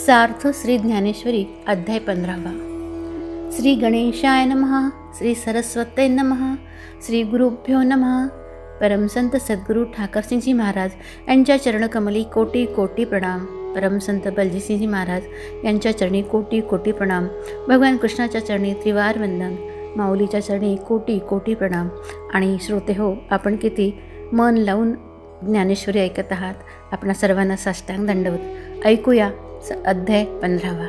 सार्थ श्री ज्ञानेश्वरी अध्याय 15. श्री गणेशाय नमः. श्री सरस्वते नमः. श्री गुरुभ्यो नमः. परमसंत सद्गुरु ठाकरसिंहजी महाराज यांच्या चरणकमली कोटी कोटी प्रणाम. परमसंत बलजीसिंहजी महाराज यांच्या चरणी कोटी कोटी प्रणाम. भगवान कृष्णाच्या चरणी त्रिवार वंदन. माऊलीच्या चरणी कोटी कोटी प्रणाम. आणि श्रोते हो, आपण किती मन लावून ज्ञानेश्वरी ऐकत आहात. आपणा सर्वांना साष्टांग दंडवत. ऐकूया अध्याय 15.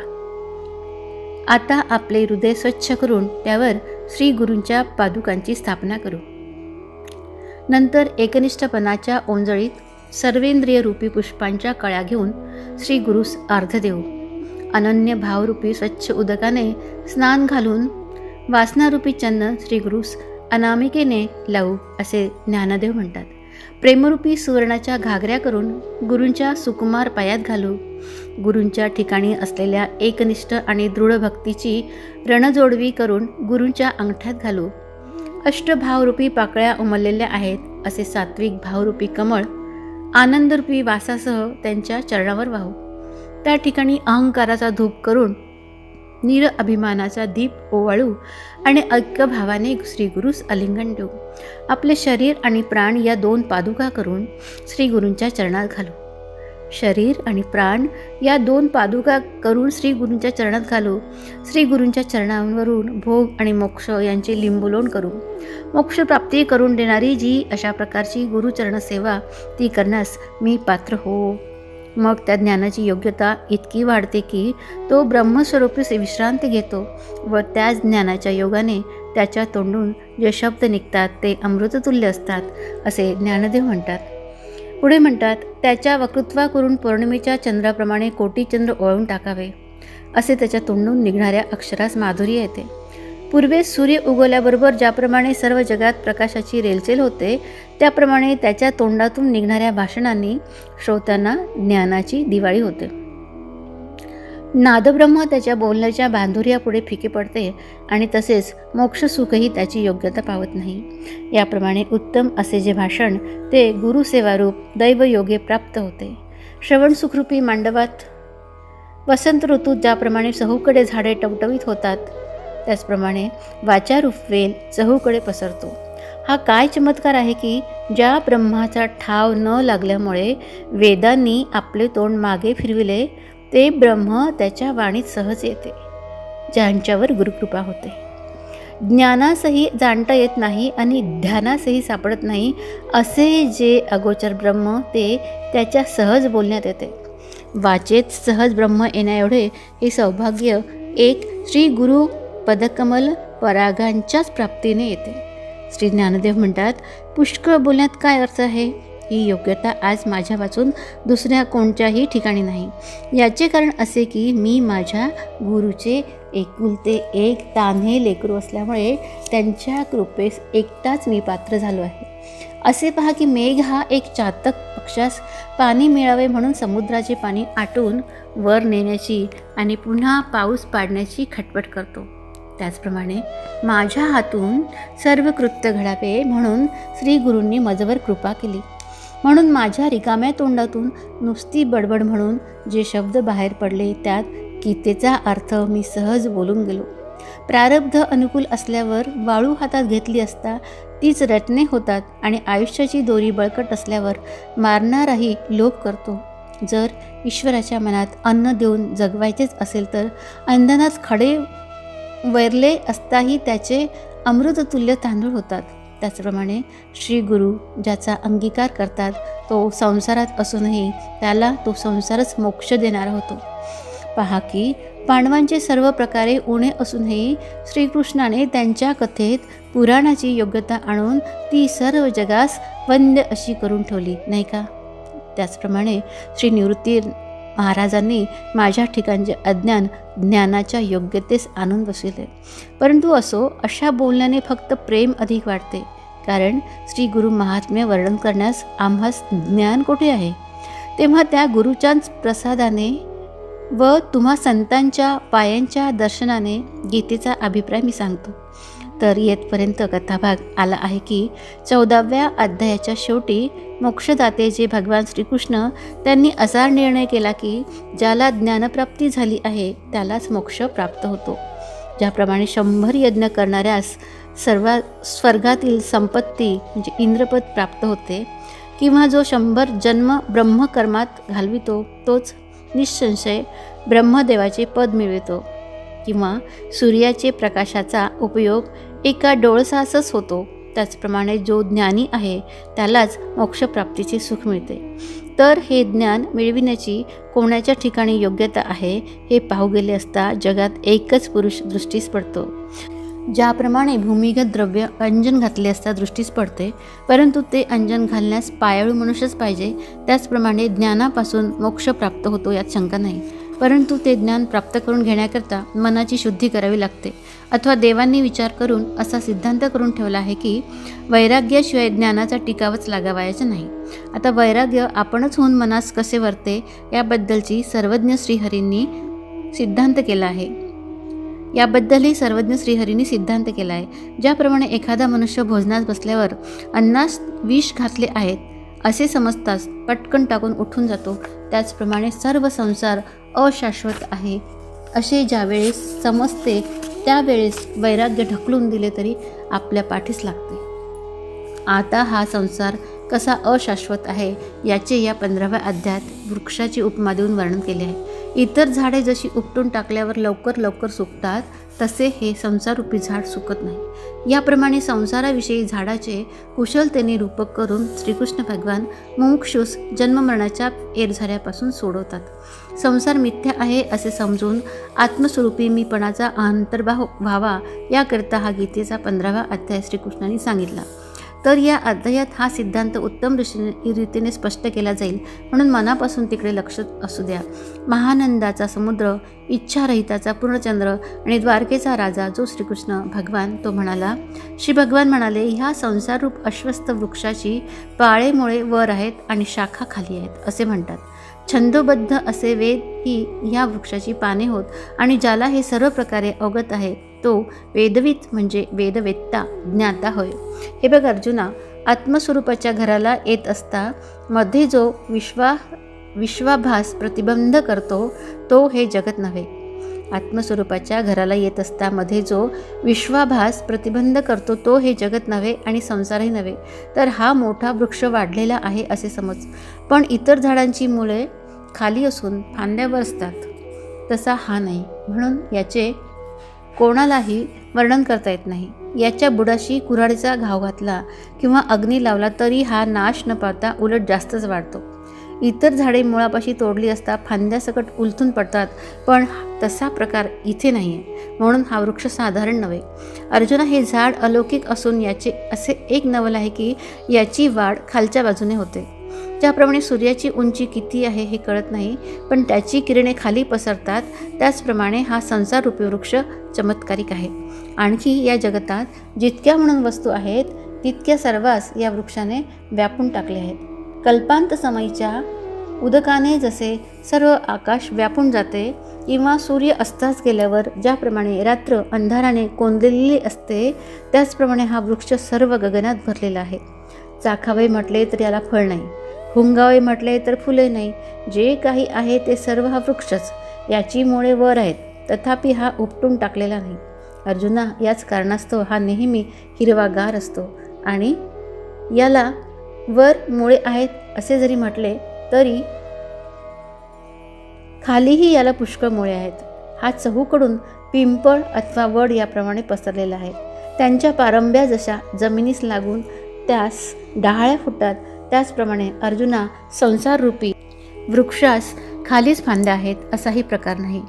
आता आपले हृदय स्वच्छ करून त्यावर श्री गुरूंच्या पादुकांची स्थापना करू. नंतर एकनिष्ठपणाच्या ओंजळीत सर्वेंद्रिय रूपी पुष्पांच्या कळ्या घेऊन श्री गुरूस अर्घ्य देऊ. अनन्य भावरूपी स्वच्छ उदकाने स्नान घालून वासनारूपी चंदन श्री गुरूस अनामिकेने लावू असे ज्ञानदेव म्हणतात. प्रेमरूपी सुवर्णाच्या घागऱ्या करून गुरूंच्या सुकुमार पायात घालू. गुरूंच्या ठिकाणी असलेल्या एकनिष्ठ आणि दृढ भक्तीची रणजोडवी करून गुरूंच्या अंगठ्यात घालू. अष्टभावरूपी पाकळ्या उमललेल्या आहेत असे सात्विक भावरूपी कमळ आनंदरूपी वासासह त्यांच्या चरणावर वाहू. त्या ठिकाणी अहंकाराचा धूप करून निर अभिमानाचा दीप ओवाळू आणि ऐक्यभावाने श्री गुरूस आलिंगन देऊ. आपले शरीर आणि प्राण या दोन पादुका करून श्री गुरूंच्या चरणात घालू. शरीर आणि प्राण या दोन पादुका करून श्री गुरूंच्या चरणात घालू. श्री गुरूंच्या चरणांवरून भोग आणि मोक्ष यांचे लिंबुलोण करू. मोक्षप्राप्ती करून देणारी जी अशा प्रकारची गुरुचरण सेवा ती करण्यास मी पात्र हो. मग त्या ज्ञानाची योग्यता इतकी वाढते की तो ब्रह्मस्वरूपी विश्रांती घेतो व त्या ज्ञानाच्या योगाने त्याच्या तोंडून जे शब्द निघतात ते अमृततुल्य असतात असे ज्ञानदेव म्हणतात. पुढे म्हणतात, त्याच्या वक्तृत्वा करून पौर्णिमेच्या चंद्राप्रमाणे कोटी चंद्र ओळून टाकावे असे त्याच्या तोंडून निघणाऱ्या अक्षरास माधुर्य येते. पूर्वेस सूर्य उगवल्याबरोबर ज्याप्रमाणे सर्व जगात प्रकाशाची रेलचेल होते त्याप्रमाणे त्याच्या तोंडातून निघणाऱ्या भाषणांनी श्रोत्यांना ज्ञानाची दिवाळी होते. नादब्रह्म त्याच्या बोलण्याच्या बांधुर्यापुढे फिके पडते आणि तसेच मोक्षसुखही त्याची योग्यता पावत नाही. याप्रमाणे उत्तम असे जे भाषण ते गुरुसेवारूप दैवयोगे प्राप्त होते. श्रवण सुखरूपी मांडवात वसंत ऋतूत ज्याप्रमाणे चहूकडे झाडे टवटवीत होतात त्याचप्रमाणे वाचारूप वेल चहूकडे पसरतो. हा काय चमत्कार आहे की ज्या ब्रह्माचा ठाव न लागल्यामुळे वेदांनी आपले तोंड मागे फिरविले ते ब्रह्म त्याच्या वाणीत सहज येते, ज्यांच्यावर गुरुकृपा होते. ज्ञानासही जाणता येत नाही आणि ध्यानासही सापडत नाही असे जे अगोचर ब्रह्म ते त्याच्या सहज बोलण्यात येते. वाचेत सहज ब्रह्म येण्याएवढे हे सौभाग्य एक श्री गुरु पदकमल परागांच्याच प्राप्तीने येते. श्री ज्ञानदेव म्हणतात, पुष्कळ बोलण्यात काय अर्थ आहे. ही योग्यता आज माझ्या वाचून दुसऱ्या कोणत्याही ठिकाणी नाही. याचे कारण असे की मी माझ्या गुरुचे एकुलते एक तान्हे लेकरू असल्यामुळे त्यांच्या कृपेस एकटाच मी पात्र झालो आहे. असे पहा की मेघ हा एक चातक पक्षास पाणी मिळावे म्हणून समुद्राचे पाणी आटून वर नेण्याची आणि पुन्हा पाऊस पाडण्याची खटपट करतो. त्याचप्रमाणे माझ्या हातून सर्व कृत्य घडावे म्हणून श्री गुरूंनी माझ्यावर कृपा केली. म्हणून माझ्या रिकाम्या तोंडातून नुसती बडबड म्हणून जे शब्द बाहेर पडले त्यात गीतेचा अर्थ मी सहज बोलून गेलो. प्रारब्ध अनुकूल असल्यावर वाळू हातात घेतली असता तीच रत्ने होतात आणि आयुष्याची दोरी बळकट असल्यावर मारणाराही लोभ करतो. जर ईश्वराच्या मनात अन्न देऊन जगवायचेच असेल तर अंधनात खडे वैरले असताही त्याचे अमृततुल्य तांदूळ होतात. त्याचप्रमाणे श्री गुरु ज्याचा अंगीकार करतात तो संसारात असूनही त्याला तो संसारच मोक्ष देणारा होतो. पहा की पांडवांचे सर्व प्रकारे उणे असूनही श्रीकृष्णाने त्यांच्या कथेत पुराणाची योग्यता आणून ती सर्व जगास वंद्य अशी करून ठेवली नाही का. त्याचप्रमाणे श्री निवृत्ती महाराजांनी माझ्या ठिकाणचे अज्ञान ज्ञानाच्या योग्यतेस आणून बसविले. परंतु असो, अशा बोलण्याने फक्त प्रेम अधिक वाढते. कारण श्री गुरु महात्म्य वर्णन करण्यास आम्हास ज्ञान कोठे आहे. तेव्हा त्या गुरुच्याच प्रसादाने व तुम्हा संतांच्या पायांच्या दर्शनाने गीतेचा अभिप्राय मी सांगतो. तर येथपर्यंत कथाभाग आला आहे की 14व्या अध्यायाच्या शेवटी मोक्षदाते जे भगवान श्रीकृष्ण त्यांनी असा निर्णय केला की ज्याला ज्ञानप्राप्ती झाली आहे त्यालाच मोक्ष प्राप्त होतो. ज्याप्रमाणे 100 यज्ञ करणाऱ्यास स्वर्गातील संपत्ती म्हणजे इंद्रपद प्राप्त होते, किंवा जो 100 जन्म ब्रह्मकर्मात घालवितो तोच निःसंशय ब्रह्मदेवाचे पद मिळवितो, किंवा सूर्याचे प्रकाशाचा उपयोग एका डोळसासच होतो, त्याचप्रमाणे जो ज्ञानी आहे त्यालाच मोक्षप्राप्तीचे सुख मिळते. तर हे ज्ञान मिळविण्याची कोणाच्या ठिकाणी योग्यता आहे हे पाहू गेले असता जगात एकच पुरुष दृष्टीस पडतो. ज्याप्रमाणे भूमिगत द्रव्य अंजन घातले असता दृष्टीस पडते, परंतु ते अंजन घालण्यास पायाळू मनुष्यच पाहिजे, त्याचप्रमाणे ज्ञानापासून मोक्ष प्राप्त होतो यात शंका नाही. परंतु ते ज्ञान प्राप्त करून घेण्याकरता मनाची शुद्धी करावी लागते. अथवा देवांनी विचार करून असा सिद्धांत करून ठेवला आहे की वैराग्याशिवाय ज्ञानाचा टिकावच लागावायचा नाही. आता वैराग्य आपणच होऊन मनास कसे वर्ते याबद्दलची सर्वज्ञ श्रीहरींनी सिद्धांत केला आहे. याबद्दलही सर्वज्ञ श्रीहरींनी सिद्धांत केला आहे. ज्याप्रमाणे एखादा मनुष्य भोजनास बसल्यावर अन्नास विष घातले आहेत असे समजताच पटकन टाकून उठून जातो, त्याचप्रमाणे सर्व संसार अशाश्वत आहे असे ज्यावेळेस समजते त्यावेळेस वैराग्य ढकलून दिले तरी आपल्या पाठीस लागते. आता हा संसार कसा अशाश्वत आहे याचे या 15व्या अध्यायात वृक्षाची उपमा देऊन वर्णन केले आहे. इतर झाडे जशी उपटून टाकल्यावर लवकर लवकर सुकतात तसे हे संसाररूपी झाड सुकत नाही. याप्रमाणे संसाराविषयी झाडाचे कुशलतेने रूपक करून श्रीकृष्ण भगवान मुमुक्षूस जन्ममरणाच्या एरझाऱ्यापासून सोडवतात. संसार मिथ्या आहे असे समजून आत्मस्वरूपी मीपणाचा अंतर्भाव व्हावा याकरता हा गीतेचा 15वा अध्याय श्रीकृष्णांनी सांगितला. तर या अध्यायात हा सिद्धांत उत्तम रीतीने स्पष्ट केला जाईल, म्हणून मनापासून तिकडे लक्ष असू द्या. महानंदाचा समुद्र, इच्छारहिताचा पूर्णचंद्र आणि द्वारकेचा राजा जो श्रीकृष्ण भगवान तो म्हणाला. श्री भगवान म्हणाले, ह्या संसाररूप अश्वस्थ वृक्षाची पाळेमुळे वर आहेत आणि शाखा खाली आहेत असे म्हणतात. छंदोबद्ध असे वेद ही ह्या वृक्षाची पाने होत, आणि ज्याला हे सर्व प्रकारे अवगत आहे तो वेदवित म्हणजे वेदवेत्ता ज्ञाता होय. हे बघ अर्जुना, आत्मस्वरूपाच्या घराला येत असता मध्ये जो विश्वाभास प्रतिबंध करतो तो हे जगत नव्हे. आत्मस्वरूपाच्या घराला येत असता मध्ये जो विश्वाभास प्रतिबंध करतो तो हे जगत नव्हे आणि संसारही नव्हे. तर हा मोठा वृक्ष वाढलेला आहे असे समज. पण इतर झाडांची मुळे खाली असून फांद्यावर असतात तसा हा नाही, म्हणून याचे कोणालाही वर्णन करता येत नाही. याच्या बुडाशी कुऱ्हाडीचा घाव घातला किंवा अग्नी लावला तरी हा नाश न पावता उलट जास्तच वाढतो. इतर झाडे मुळापाशी तोडली असता फांद्यासकट उलथून पडतात, पण तसा प्रकार इथे नाही आहे, म्हणून हा वृक्ष साधारण नव्हे. अर्जुना, हे झाड अलौकिक असून याचे असे एक नवल आहे की याची वाढ खालच्या बाजूने होते. ज्याप्रमाणे सूर्याची उंची किती आहे हे कळत नाही, पण त्याची किरणे खाली पसरतात, त्याचप्रमाणे हा संसाररूपी वृक्ष चमत्कारिक आहे. आणखी या जगतात जितक्या म्हणून वस्तू आहेत तितक्या सर्वांस या वृक्षाने व्यापून टाकले आहेत. कल्पांत समयीच्या उदकाने जसे सर्व आकाश व्यापून जाते, किंवा सूर्य अस्तास गेल्यावर ज्याप्रमाणे रात्र अंधाराने कोंदलेली असते, त्याचप्रमाणे हा वृक्ष सर्व गगनात भरलेला आहे. चाखावे म्हटले तर याला फळ नाही, हुंगावे म्हटले तर फुले नाही. जे काही आहे ते सर्व हा वृक्षच. याची मुळे वर आहेत, तथापि हा उपटून टाकलेला नाही. अर्जुना, याच कारणास्तव हा नेहमी हिरवागार असतो, आणि याला वर मुळे आहेत असे जरी म्हटले तरी खालीही याला पुष्कळ मुळे आहेत. हा चहूकडून पिंपळ अथवा वड याप्रमाणे पसरलेला आहे. त्यांच्या पारंब्या जशा जमिनीस लागून त्यास डहाळ्या फुटतात, त्याचप्रमाणे अर्जुना, संसाररूपी वृक्षास खालीच फांद्या आहेत असाही प्रकार नाही.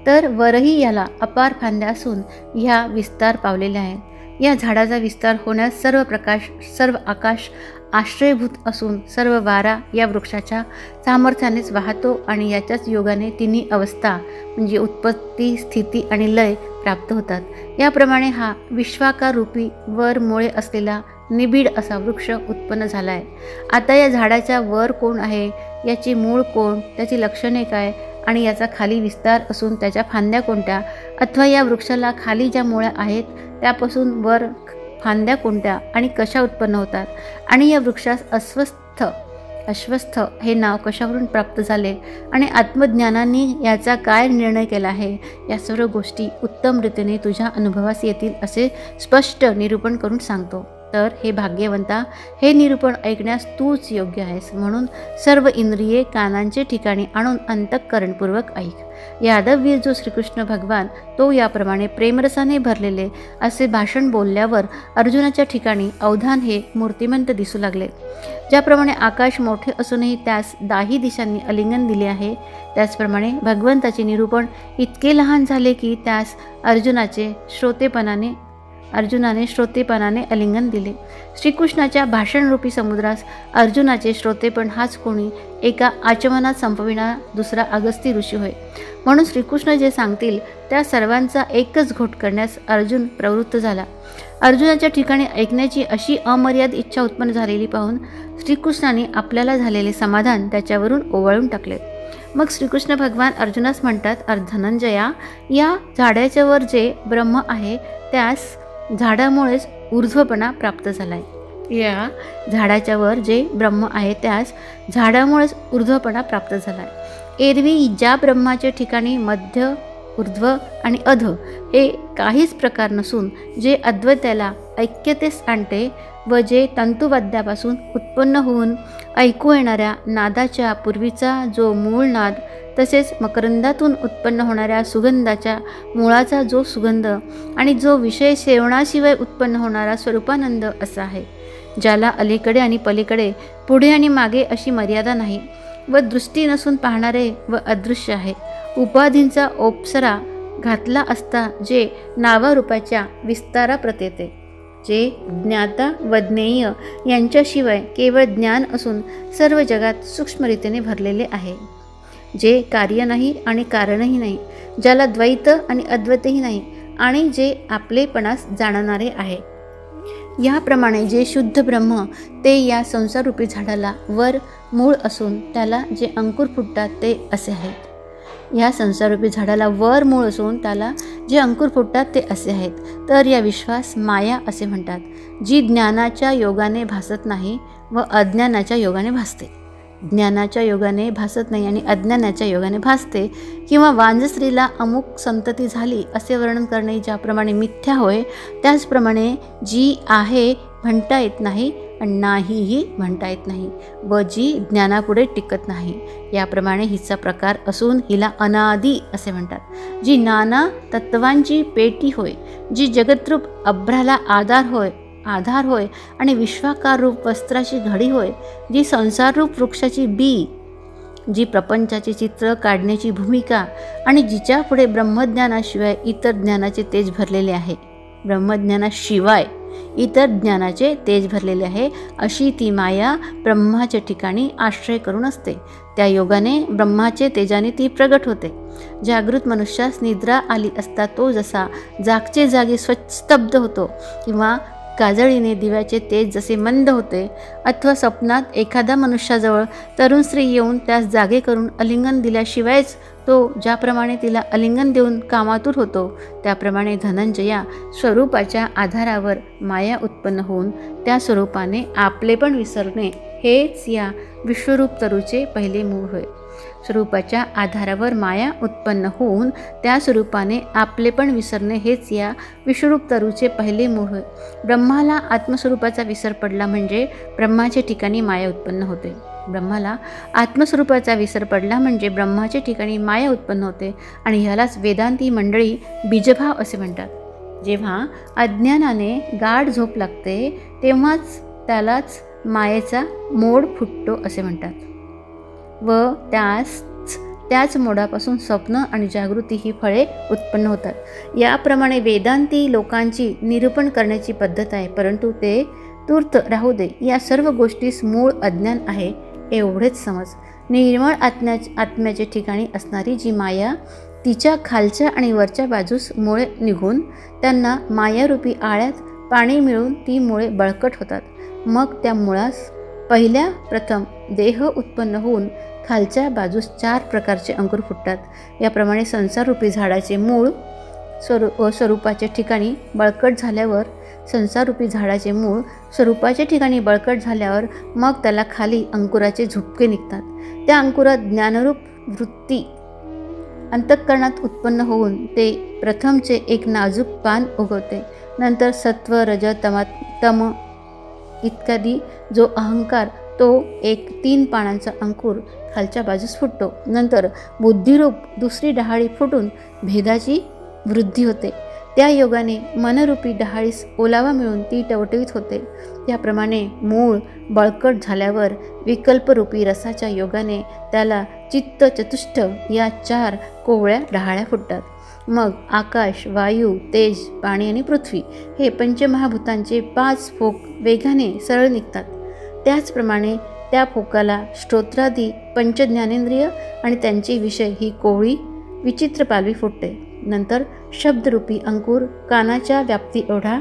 तर वरही याला अपार फांद्या असून ह्या विस्तार पावलेल्या आहेत. या झाडाचा विस्तार होण्यास सर्व प्रकाश, सर्व आकाश आश्रयभूत असून सर्व वारा या वृक्षाच्या सामर्थ्यानेच वाहतो, आणि याच्याच योगाने तिन्ही अवस्था म्हणजे उत्पत्ती, स्थिती आणि लय प्राप्त होतात. याप्रमाणे हा विश्वाकार रूपी वर मुळे असलेला निबिड असा वृक्ष उत्पन्न झाला आहे. आता या झाडाच्या वर कोण आहे, याची मूळ कोण, त्याची लक्षणे काय आणि याचा खाली विस्तार असून त्याच्या फांद्या कोणत्या, अथवा या वृक्षाला खाली ज्या मुळ्या आहेत त्यापासून वर फांद्या कोणत्या आणि कशा उत्पन्न होतात, आणि या वृक्षास अश्वस्थ हे नाव कशावरून प्राप्त झाले, आणि आत्मज्ञानाने याचा काय निर्णय केला आहे, या सर्व गोष्टी उत्तम रीतीने तुझ्या अनुभवास येतील असे स्पष्ट निरूपण करून सांगतो. तर हे भाग्यवंता, हे निरूपण ऐकण्यास तूच योग्य आहेस, म्हणून सर्व इंद्रिये कानांचे ठिकाणी आणून अंतःकरणपूर्वक ऐक. यादववीर जो श्रीकृष्ण भगवान तो याप्रमाणे प्रेमरसाने भरलेले असे भाषण बोलल्यावर अर्जुनाच्या ठिकाणी अवधान हे मूर्तिमंत दिसू लागले. ज्याप्रमाणे आकाश मोठे असूनही त्यास दाही दिशांनी आलिंगन दिले आहे, त्याचप्रमाणे भगवंताचे निरूपण इतके लहान झाले की त्यास अर्जुनाने श्रोतेपणाने आलिंगन दिले. श्रीकृष्णाच्या भाषणरूपी समुद्रास अर्जुनाचे श्रोतेपण हाच कोणी एका आचमनात संपविणारा दुसरा अगस्ती ऋषी होय. म्हणून श्रीकृष्ण जे सांगतील त्या सर्वांचा एकच घोट करण्यास अर्जुन प्रवृत्त झाला. अर्जुनाच्या ठिकाणी ऐकण्याची अशी अमर्याद इच्छा उत्पन्न झालेली पाहून श्रीकृष्णाने आपल्याला झालेले समाधान त्याच्यावरून ओवाळून टाकले. मग श्रीकृष्ण भगवान अर्जुनास म्हणतात, धनंजया, या झाडाच्या वर जे ब्रह्म आहे त्यास झाडामुळेच ऊर्ध्वपणा प्राप्त झालाय. या झाडाच्या वर जे ब्रह्म आहे त्यास झाडामुळेच ऊर्ध्वपणा प्राप्त झालाय. एरवी ज्या ब्रह्माच्या ठिकाणी मध्य, ऊर्ध्व आणि अध हे काहीच प्रकार नसून जे अद्वैताला ऐक्यतेस आणते व जे तंतुवाद्यापासून उत्पन्न होऊन ऐकू येणाऱ्या नादाच्या पूर्वीचा जो मूळ नाद, तसेच मकरंदातून उत्पन्न होणाऱ्या सुगंधाच्या मुळाचा जो सुगंध आणि जो विषय सेवनाशिवाय उत्पन्न होणारा स्वरूपानंद असा आहे, ज्याला अलीकडे आणि पलीकडे, पुढे आणि मागे अशी मर्यादा नाही व दृष्टी नसून पाहणारे व अदृश्य आहे. उपाधींचा ओपसरा घातला असता जे नावारूपाच्या विस्ताराप्रत येते, जे ज्ञाता व ज्ञेय यांच्याशिवाय केवळ ज्ञान असून सर्व जगात सूक्ष्मरीतीने भरलेले आहे, जे कार्य नाही आणि कारणही नाही, ज्याला द्वैत आणि अद्वैतही नाही, आणि जे आपलेपणास जाणणारे आहे. याप्रमाणे जे शुद्ध ब्रह्म ते या संसाररूपी झाडाला वर मूळ असून त्याला जे अंकुर फुटतात ते असे आहेत. या संसाररूपी झाडाला वर मूळ असून त्याला जे अंकुर फुटतात ते असे आहेत. तर या विश्वास माया असे म्हणतात, जी ज्ञानाच्या योगाने भासत नाही व अज्ञानाच्या योगाने भासते. ज्ञानाच्या योगाने भासत नाही आणि अज्ञानाच्या योगाने भासते. किंवा वांजस्त्रीला अमुक संतती झाली असे वर्णन करणे ज्याप्रमाणे मिथ्या होय, त्याचप्रमाणे जी आहे म्हणता येत नाही आणि नाहीही म्हणता येत नाही व जी ज्ञानापुढे टिकत नाही, याप्रमाणे हिचा प्रकार असून हिला अनादी असे म्हणतात. जी नाना तत्वांची पेटी होय, जी जगतरूप अभ्राला आधार होय आणि विश्वाकार रूप वस्त्राची घडी होय, जी संसाररूप वृक्षाची बी, जी प्रपंचाचे चित्र काढण्याची भूमिका आणि जिच्या पुढे ब्रह्मज्ञानाशिवाय इतर ज्ञानाचे तेज भरलेले आहे, ब्रह्मज्ञानाशिवाय इतर ज्ञानाचे तेज भरलेले आहे, अशी ती माया ब्रह्माच्या ठिकाणी आश्रय करून असते. त्या योगाने ब्रह्माचे तेजाने ती प्रगट होते. जागृत मनुष्यास निद्रा आली असता तो जसा जागचे जागी स्तब्ध होतो, किंवा काजळीने दिव्याचे तेज जसे मंद होते, अथवा स्वप्नात एखाद्या मनुष्याजवळ तरुण स्त्री येऊन त्यास जागे करून आलिंगन दिल्याशिवायच तो ज्याप्रमाणे तिला आलिंगन देऊन कामातूर होतो, त्याप्रमाणे धनंजया स्वरूपाच्या आधारावर माया उत्पन्न होऊन त्या स्वरूपाने आपलेपण विसरणे हेच या विश्वरूप तरूचे पहिले मूळ होय. स्वरूपाच्या आधारावर माया उत्पन्न होऊन त्या स्वरूपाने आपलेपण विसरणे हेच या विश्वरूप तरूचे पहिले मूळ होय. ब्रह्माला आत्मस्वरूपाचा विसर पडला म्हणजे ब्रह्माच्या ठिकाणी माया उत्पन्न होते. ब्रह्माला आत्मस्वरूपाचा विसर पडला म्हणजे ब्रह्माच्या ठिकाणी माया उत्पन्न होते, आणि ह्यालाच वेदांती मंडळी बीजभाव असे म्हणतात. जेव्हा अज्ञानाने गाढ झोप लागते तेव्हाच त्यालाच मायेचा मोड फुटतो असे म्हणतात व त्याच मोडापासून स्वप्न आणि जागृती ही फळे उत्पन्न होतात. याप्रमाणे वेदांती लोकांची निरूपण करण्याची पद्धत आहे, परंतु ते तूर्त राहू दे. या सर्व गोष्टीस मूळ अज्ञान आहे एवढेच समज. निर्मळ आत्म्याच्या ठिकाणी असणारी जी माया, तिच्या खालच्या आणि वरच्या बाजूस मुळे निघून त्यांना मायारूपी आळ्यात पाणी मिळून ती मुळे बळकट होतात. मग त्या मुळास पहिल्या प्रथम देह उत्पन्न होऊन खालच्या बाजूस 4 प्रकारचे अंकुर फुटतात. याप्रमाणे संसाररूपी झाडाचे मूळ स्वरूपाच्या ठिकाणी बळकट झाल्यावर मग त्याला खाली अंकुराचे झुपके निघतात. त्या अंकुरात ज्ञानरूप वृत्ती अंतःकरणात उत्पन्न होऊन ते प्रथमचे एक नाजूक पान उगवते. नंतर सत्व रज तम इत्यादी जो अहंकार तो एक 3 पानांचा अंकुर खालच्या बाजूस फुटतो. नंतर बुद्धिरूप दुसरी डहाळी फुटून भेदाची वृद्धी होते. त्या योगाने मनरूपी डहाळीस ओलावा मिळून ती टवटवीत होते. त्याप्रमाणे मूळ बळकट झाल्यावर विकल्परूपी रसाच्या योगाने त्याला चित्त चतुष्ट या 4 कोवळ्या डहाळ्या फुटतात. मग आकाश, वायू, तेज, पाणी आणि पृथ्वी हे पंचमहाभूतांचे 5 फोक वेगाने सरळ निघतात. त्याचप्रमाणे त्या फोकाला श्रोत्रादी पंचज्ञानेंद्रिय आणि त्यांचे विषय ही कोवळी विचित्र पालवी फुटते. नंतर शब्दरूपी अंकुर कानाच्या व्याप्ती एवढा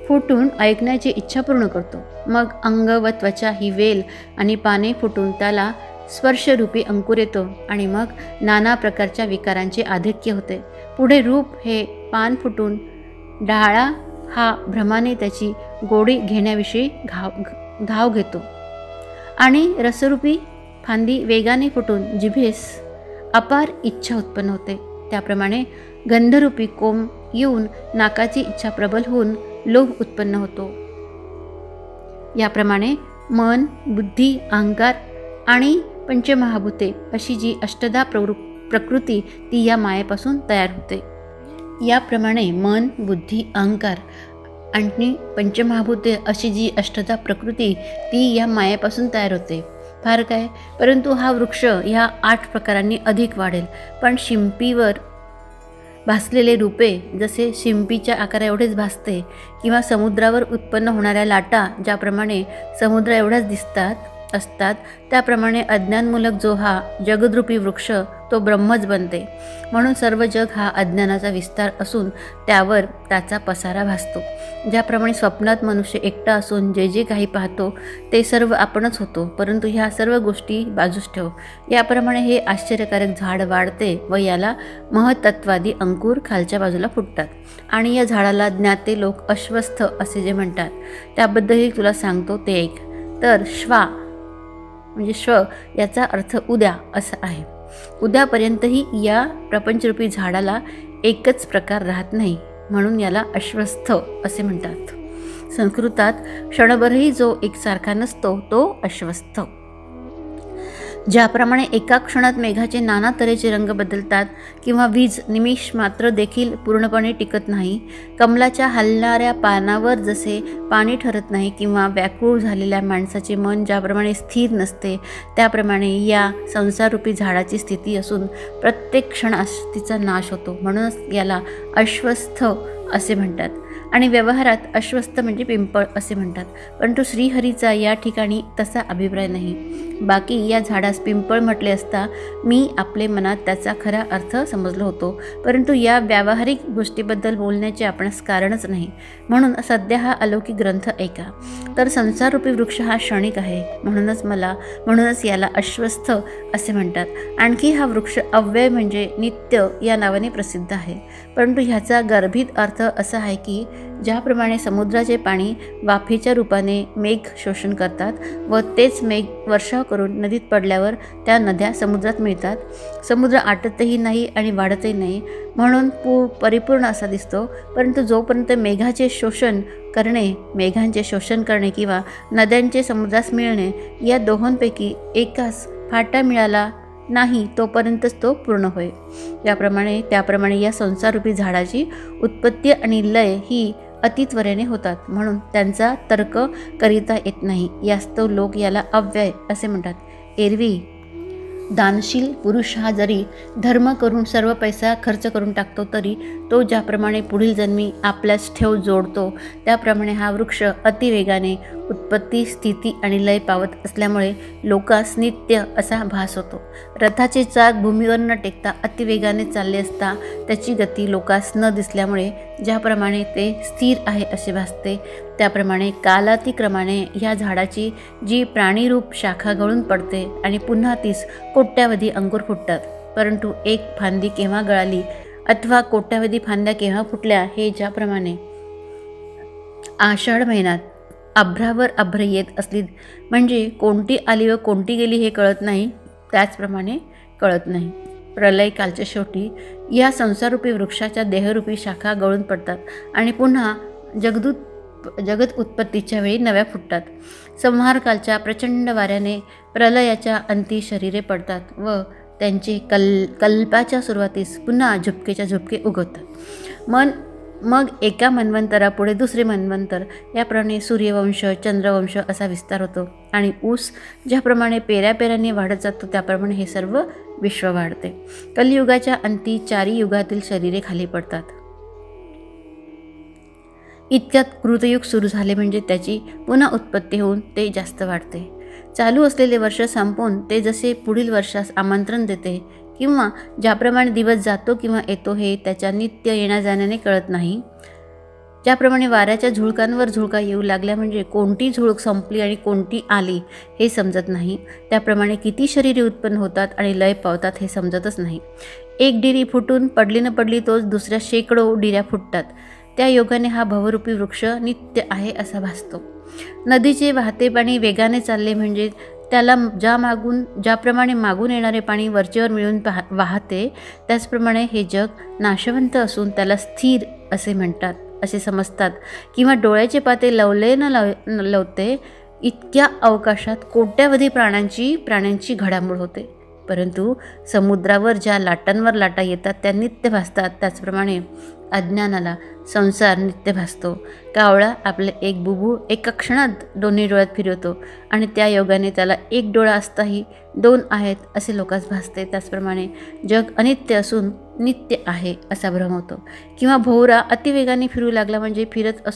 फुटून ऐकण्याची इच्छा पूर्ण करतो. मग अंग व त्वचा ही वेल आणि पाने फुटून त्याला स्पर्शरूपी अंकुर येतो आणि मग नाना प्रकारच्या विकारांचे आधिक्य होते. पुढे रूप हे पान फुटून डहाळा हा भ्रमाने त्याची गोडी घेण्याविषयी धाव घेतो आणि रसरूपी फांदी वेगाने फुटून जिभेस अपार इच्छा उत्पन्न होते. त्याप्रमाणे गंधरूपी कोंब येऊन नाकाची इच्छा प्रबल होऊन लोभ उत्पन्न होतो. याप्रमाणे मन, बुद्धी, अहंकार आणि पंचमहाभूते अशी जी अष्टधा प्रकृती ती या मायेपासून तयार होते. याप्रमाणे मन, बुद्धी, अहंकार आणि पंचमहाभूते अशी जी अष्टधा प्रकृती ती या मायेपासून तयार होते. फार काय, परंतु हा वृक्ष ह्या 8 प्रकारांनी अधिक वाढेल. पण शिंपीवर भासलेले रूपे जसे शिंपीच्या आकारा एवढेच भासते किंवा समुद्रावर उत्पन्न होणाऱ्या लाटा ज्याप्रमाणे समुद्र एवढ्याच असतात त्याप्रमाणे अज्ञानमूलक जो हा जगद्रूपी वृक्ष तो ब्रह्मच बनते. म्हणून सर्व जग हा अज्ञानाचा विस्तार असून त्यावर त्याचा पसारा भासतो. ज्याप्रमाणे स्वप्नात मनुष्य एकटा असून जे जे काही पाहतो ते सर्व आपणच होतो, परंतु ह्या सर्व गोष्टी बाजूस ठेव. याप्रमाणे हे आश्चर्यकारक झाड वाढते व याला महतत्वादी अंकुर खालच्या बाजूला फुटतात. आणि या झाडाला ज्ञाते लोक अश्वस्थ असे जे म्हणतात त्याबद्दलही तुला सांगतो ते ऐक. तर श्वा म्हणजे श्व याचा अर्थ उद्या असा आहे. उद्यापर्यंतही या प्रपंचरूपी झाडाला एकच प्रकार राहत नाही, म्हणून याला अश्वस्थ असे म्हणतात. संस्कृतात क्षणभरही जो एकसारखा नसतो तो अश्वस्थ. ज्याप्रमाणे एका क्षणात मेघाचे नाना तऱ्हेचे रंग बदलतात किंवा वीज निमिष मात्र देखील पूर्णपणे टिकत नाही, कमलाच्या हलणाऱ्या पानावर जसे पाणी ठरत नाही किंवा व्याकुळ झालेल्या माणसाचे मन ज्याप्रमाणे स्थिर नसते, त्याप्रमाणे या संसाररूपी झाडाची स्थिती असून प्रत्येक क्षणास तिचा नाश होतो. म्हणूनच याला अश्वस्थ असे म्हणतात. आणि व्यवहारात अश्वस्थ म्हणजे पिंपळ असे म्हणतात, परंतु श्रीहरीचा या ठिकाणी तसा अभिप्राय नाही. बाकी या झाडास पिंपळ म्हटले असता मी आपले मनात त्याचा खरा अर्थ समजलो होतो, परंतु या व्यावहारिक गोष्टीबद्दल बोलण्याचे आपणास कारणच नाही. म्हणून सध्या हा अलौकिक ग्रंथ ऐका. तर संसाररूपी वृक्ष हा क्षणिक आहे, म्हणूनच याला अश्वस्थ असे म्हणतात. आणखी हा वृक्ष अव्यय म्हणजे नित्य या नावाने प्रसिद्ध आहे, परंतु ह्याचा गर्भित अर्थ असा आहे की ज्याप्रमाणे समुद्राचे पाणी वाफेच्या रूपाने मेघ शोषण करतात व तेच मेघ वर्षाव करून नदीत पडल्यावर त्या नद्या समुद्रात मिळतात. समुद्र आटतही नाही आणि वाढतही नाही, म्हणून पूर परिपूर्ण असा दिसतो. परंतु जोपर्यंत मेघांचे शोषण करणे किंवा नद्यांचे समुद्रास मिळणे या दोहोंपैकी एकास फाटा मिळाला नाही तोपर्यंतच तो पूर्ण होय. त्याप्रमाणे या संसाररूपी झाडाची उत्पत्ती आणि लय ही अतित्वरेने होतात, म्हणून त्यांचा तर्क करिता येत नाही. यास्तव लोक याला अव्यय असे म्हणतात. एरवी दानशील पुरुष हा जरी धर्म करून सर्व पैसा खर्च करून टाकतो तरी तो ज्याप्रमाणे पुढील जन्मी आपल्यास ठेव जोडतो, त्याप्रमाणे हा वृक्ष अतिवेगाने उत्पत्ती, स्थिती आणि लय पावत असल्यामुळे लोकास नित्य असा भास होतो. रथाचे चाक भूमीवर न टेकता अतिवेगाने चालले असता त्याची गती लोकास न दिसल्यामुळे ज्याप्रमाणे ते स्थिर आहे असे भासते, त्याप्रमाणे कालातिक्रमाने ह्या झाडाची जी प्राणीरूप शाखा गळून पडते आणि पुन्हा तीस कोट्यावधी अंकुर फुटतात. परंतु एक फांदी केव्हा गळाली अथवा कोट्यावधी फांद्या केव्हा फुटल्या हे ज्याप्रमाणे आषाढ महिन्यात अभ्रावर अभ्र येत असली म्हणजे कोणती आली व कोणती गेली हे कळत नाही, त्याचप्रमाणे कळत नाही. प्रलयकालच्या शेवटी या संसाररूपी वृक्षाच्या देहरूपी शाखा गळून पडतात आणि पुन्हा जगत उत्पत्तीच्या वेळी नव्या फुटतात. संहारकालच्या प्रचंड वाऱ्याने प्रलयाच्या अंती शरीरे पडतात व त्यांचे कल्पाच्या सुरुवातीस पुन्हा झुपकेच्या झुपके उगवतात. मग एका मन्वंतरापुढे दुसरे मन्वंतर याप्रमाणे सूर्यवंश, चंद्रवंश असा विस्तार होतो आणि ऊस ज्याप्रमाणे पेऱ्यापेऱ्याने वाढत जातो त्याप्रमाणे हे सर्व विश्व वाढते. कलियुगाच्या अंती चारी युगातील शरीरे खाली पडतात. इतक्यात कृतयुग सुरू झाले म्हणजे त्याची पुन्हा उत्पत्ती होऊन ते जास्त वाढते. चालू असलेले वर्ष संपून ते जसे पुढील वर्षास आमंत्रण देते किंवा ज्याप्रमाणे दिवस जातो किंवा येतो हे त्याच्या नित्य येण्याजाण्याने कळत नाही, ज्याप्रमाणे वाऱ्याच्या झुळकांवर झुळका येऊ लागल्या म्हणजे कोणती झुळूक संपली आणि कोणती आली हे समजत नाही, त्याप्रमाणे किती शरीरे उत्पन्न होतात आणि लय पावतात हे समजतच नाही. एक डिरी फुटून पडली न पडली तोच दुसऱ्या शेकडो डिऱ्या फुटतात. त्या योगाने हा भवरूपी वृक्ष नित्य आहे असा भासतो. नदीचे वाहते पाणी वेगाने चालले म्हणजे त्याला ज्याप्रमाणे मागून येणारे पाणी वरचेवर मिळून वाहते, त्याचप्रमाणे हे जग नाशवंत असून त्याला स्थिर असे म्हणतात, असे समजतात. किंवा डोळ्याचे पाते लवले न लवते इतक्या अवकाशात कोट्यावधी प्राण्यांची घडामोड होते. परंतु समुद्रावर ज्या लाटांवर लाटा येतात त्या नित्य भासतात, त्याचप्रमाणे अज्ञानाला संसार नित्य भासतो. कावळा आपले एक बुबुळ एका क्षणात दोन्ही डोळ्यात फिरवतो आणि त्या योगाने त्याला एक डोळा असताही दोन आहेत असे लोकांस भासते. त्याचप्रमाणे जग अनित्य असून नित्य आहे असा भ्रम होतो. किंवा भोवरा अतिवेगाने फिरू लागला म्हणजे फिरत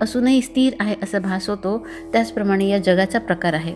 असूनही स्थिर आहे असा भास होतो. त्याचप्रमाणे या जगाचा प्रकार आहे.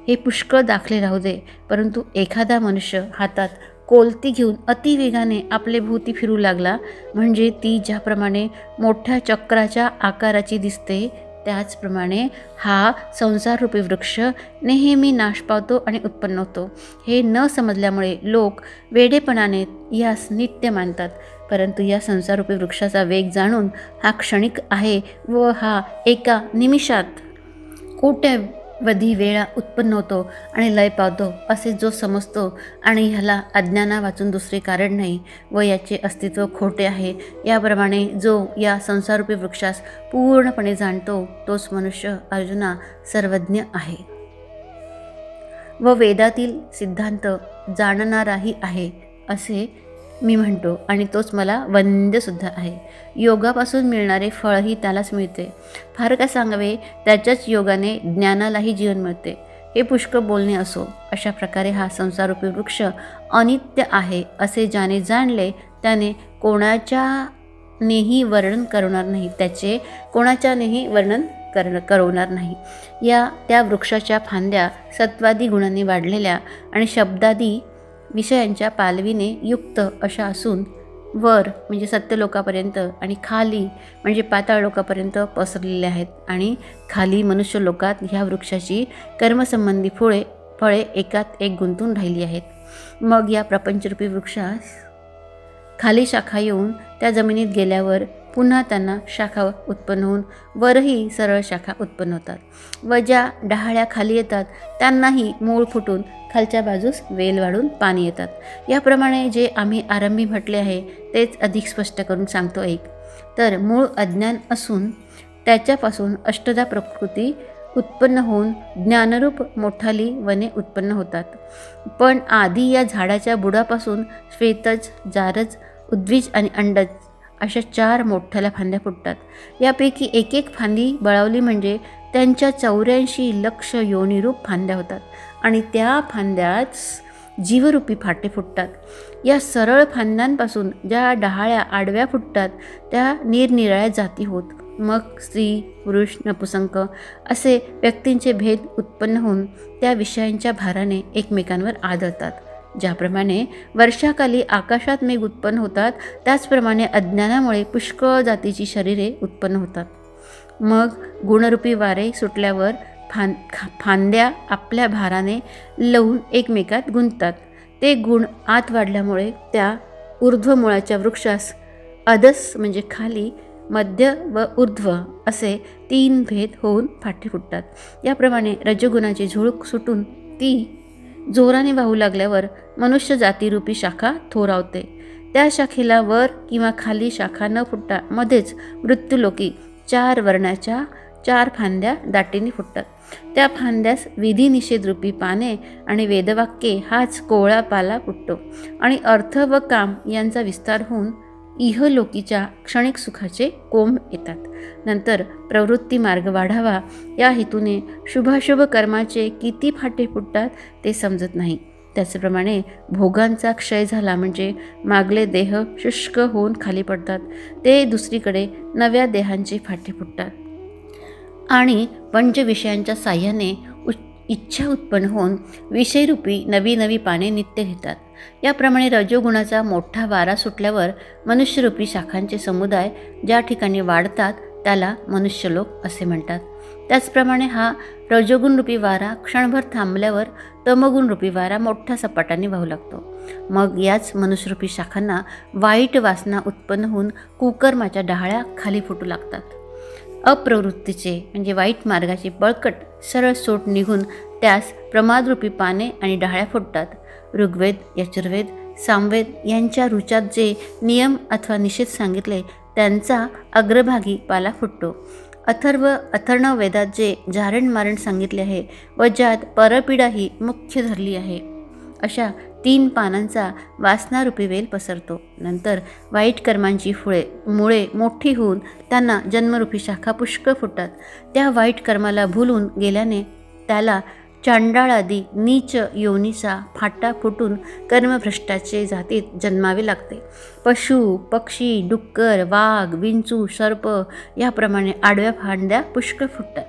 हे पुष्कळ दाखले राहू दे, परंतु एखादा मनुष्य हातात कोलती घेऊन अतिवेगाने आपले भोवती फिरू लागला म्हणजे ती ज्याप्रमाणे मोठ्या चक्राच्या आकाराची दिसते, त्याचप्रमाणे हा संसाररूपी वृक्ष नेहमी नाश पावतो आणि उत्पन्न होतो. हे न समजल्यामुळे लोक वेडेपणाने यास नित्य मानतात. परंतु या संसाररूपी वृक्षाचा वेग जाणून हा क्षणिक आहे व हा एका निमिषात कोट्यावधी वेळा उत्पन्न होतो आणि लय पावतो असे जो समजतो आणि ह्याला अज्ञाना वाचून दुसरे कारण नाही व याचे अस्तित्व खोटे आहे, याप्रमाणे जो या संसाररूपी वृक्षास पूर्णपणे जाणतो तोच मनुष्य अर्जुना सर्वज्ञ आहे व वेदातील सिद्धांत जाणणाराही आहे असे मी म्हणतो आणि तोच मला वंद्यसुद्धा आहे. योगापासून मिळणारे फळही त्यालाच मिळते. फार काय सांगावे, त्याच्याच योगाने ज्ञानालाही जीवन मिळते. हे पुष्कळ बोलणे असो. अशा प्रकारे हा संसाररूपी वृक्ष अनित्य आहे असे ज्याने जाणले त्याने कोणाच्यानेही वर्णन करणार नाही, त्याचे कोणाच्यानेही वर्णन करवणार नाही. त्या वृक्षाच्या फांद्या सत्वादी गुणांनी वाढलेल्या आणि शब्दादी विषयांच्या पालवीने युक्त अशा असून वर म्हणजे सत्यलोकापर्यंत आणि खाली म्हणजे पाताळ लोकापर्यंत पसरलेल्या आहेत आणि खाली मनुष्य लोकात ह्या वृक्षाची कर्मसंबंधी फळे एकात एक गुंतून राहिली आहेत. मग या प्रपंचरूपी वृक्षास खाली शाखा येऊन त्या जमिनीत गेल्यावर पुन्हा त्यांना शाखा उत्पन्न होऊन वरही सरळ शाखा उत्पन्न होतात व ज्या डहाळ्या खाली येतात त्यांनाही मूळ फुटून खालच्या बाजूस वेल वाढून पाणी येतात. याप्रमाणे जे आम्ही आरंभी म्हटले आहे तेच अधिक स्पष्ट करून सांगतो. एक तर मूळ अज्ञान असून त्याच्यापासून अष्टधा प्रकृती उत्पन्न होऊन ज्ञानरूप मोठाली वने उत्पन्न होतात. पण आधी या झाडाच्या बुडापासून श्वेतज, जारज, उद्विज आणि अंडज अशा 4 मोठ्याल्या फांद्या फुटतात. यापैकी एक एक फांदी बळावली म्हणजे त्यांच्या 84 लक्ष योनिरूप फांद्या होतात आणि त्या फांद्याच जीवरूपी फाटे फुटतात. या सरळ फांद्यांपासून ज्या डहाळ्या आडव्या फुटतात त्या निरनिराळ्या जाती होत मग स्त्री पुरुष नपुसंक असे व्यक्तींचे भेद उत्पन्न होऊन त्या विषयांच्या भाराने एकमेकांवर आदळतात. ज्याप्रमाणे वर्षाकाली आकाशात मेघ उत्पन्न होतात, त्याचप्रमाणे अज्ञानामुळे पुष्कळ जातीची शरीरे उत्पन्न होतात. मग गुणरूपी वारे सुटल्यावर फांद्या आपल्या भाराने लवून एकमेकात गुंततात. ते गुण आत वाढल्यामुळे त्या ऊर्ध्वमुळाच्या वृक्षास अधस म्हणजे खाली, मध्य व ऊर्ध्व असे 3 भेद होऊन फाटे फुटतात. याप्रमाणे रजोगुणाची झुळूक सुटून ती जोराने वाहू लागल्यावर मनुष्य जातीरूपी शाखा थोरावते. त्या शाखेला वर किंवा खाली शाखा न फुटता मध्येच मृत्यूलोकी 4 वर्णाच्या 4 फांद्या दाटीने फुटतात. त्या फांद्यास विधिनिषेधरूपी पाने आणि वेदवाक्ये हाच कोवळा पाला फुटतो आणि अर्थ व काम यांचा विस्तार होऊन इहलोकीच्या क्षणिक सुखाचे कोंब येतात. नंतर प्रवृत्ती मार्ग वाढावा या हेतूने शुभाशुभ कर्माचे किती फाटे फुटतात ते समजत नाही. त्याचप्रमाणे भोगांचा क्षय झाला म्हणजे मागले देह शुष्क होऊन खाली पडतात. ते दुसरीकडे नव्या देहांचे फाटे फुटतात आणि पंचविषयांच्या साह्याने इच्छा उत्पन्न होऊन विषयरूपी नवी नवी पाने नित्य घेतात. याप्रमाणे रजोगुणाचा मोठा वारा सुटल्यावर मनुष्यरूपी शाखांचे समुदाय ज्या ठिकाणी वाढतात त्याला मनुष्यलोक असे म्हणतात. त्याचप्रमाणे हा रजोगुणरूपी वारा क्षणभर थांबल्यावर तमोगुणरूपी वारा मोठ्या सपाटाने वाहू लागतो. मग याच मनुष्यरूपी शाखांना वाईट वासना उत्पन्न होऊन कुकर्माच्या डहाळ्या खाली फुटू लागतात. अप्रवृत्तीचे म्हणजे वाईट मार्गाची बळकट सरळ सोट निघून त्यास प्रमादरूपी पाने आणि डहाळ्या फुटतात. ऋग्वेद, यजुर्वेद, सामवेद यांच्या ऋचात जे नियम अथवा निषेध सांगितले त्यांचा अग्रभागी पाला फुटतो. अथर्व वेदात जे जारण मारण सांगितले आहे व ज्यात परपीडा ही मुख्य धरली आहे अशा 3 पानांचा वासनारूपी वेल पसरतो. नंतर वाईट कर्मांची मुळे मोठी होऊन त्यांना जन्मरूपी शाखा पुष्कळ फुटतात. त्या वाईट कर्माला भुलून गेल्याने त्याला चांडाळादी नीच योनीचा फाटा फुटून कर्मभ्रष्टाचे जातीत जन्मावे लागते. पशु, पक्षी, डुक्कर, वाघ, विंचू, सर्प याप्रमाणे आडव्या फांद्या पुष्कळ फुटतात.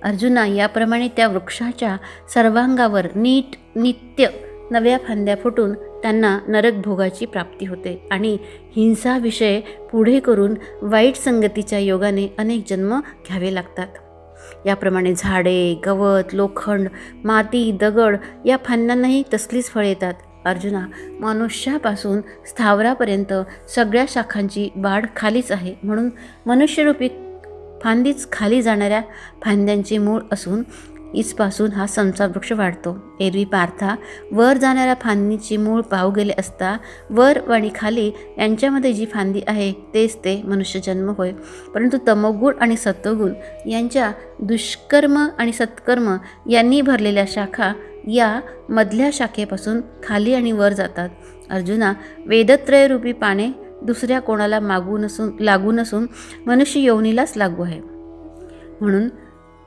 अर्जुना, याप्रमाणे त्या वृक्षाच्या सर्वांगावर नित्य नव्या फांद्या फुटून त्यांना नरकभोगाची प्राप्ती होते आणि हिंसा विषय पुढे करून वाईट संगतीच्या योगाने अनेक जन्म घ्यावे लागतात. याप्रमाणे झाडे, गवत, लोखंड, माती, दगड या फांद्यांनाही तसलीच फळे येतात. अर्जुना, मनुष्यापासून स्थावरापर्यंत सगळ्या शाखांची वाढ खालीच आहे. म्हणून मनुष्यरूपी फांदीच खाली जाणाऱ्या फांद्यांचे मूळ असून इसपासून हा संसार वृक्ष वाढतो. एरवी पार्था, वर जाणाऱ्या फांदीचे मूळ पाहू गेले असता वर आणि खाली यांच्यामध्ये जी फांदी आहे तेच ते मनुष्यजन्म होय. परंतु तमोगुण आणि सत्वगुण यांच्या दुष्कर्म आणि सत्कर्म यांनी भरलेल्या शाखा या मधल्या शाखेपासून खाली आणि वर जातात. अर्जुना, वेदत्रयरूपी पाने दुसऱ्या कोणाला लागू नसून मनुष्य योनीलाच लागू आहे. म्हणून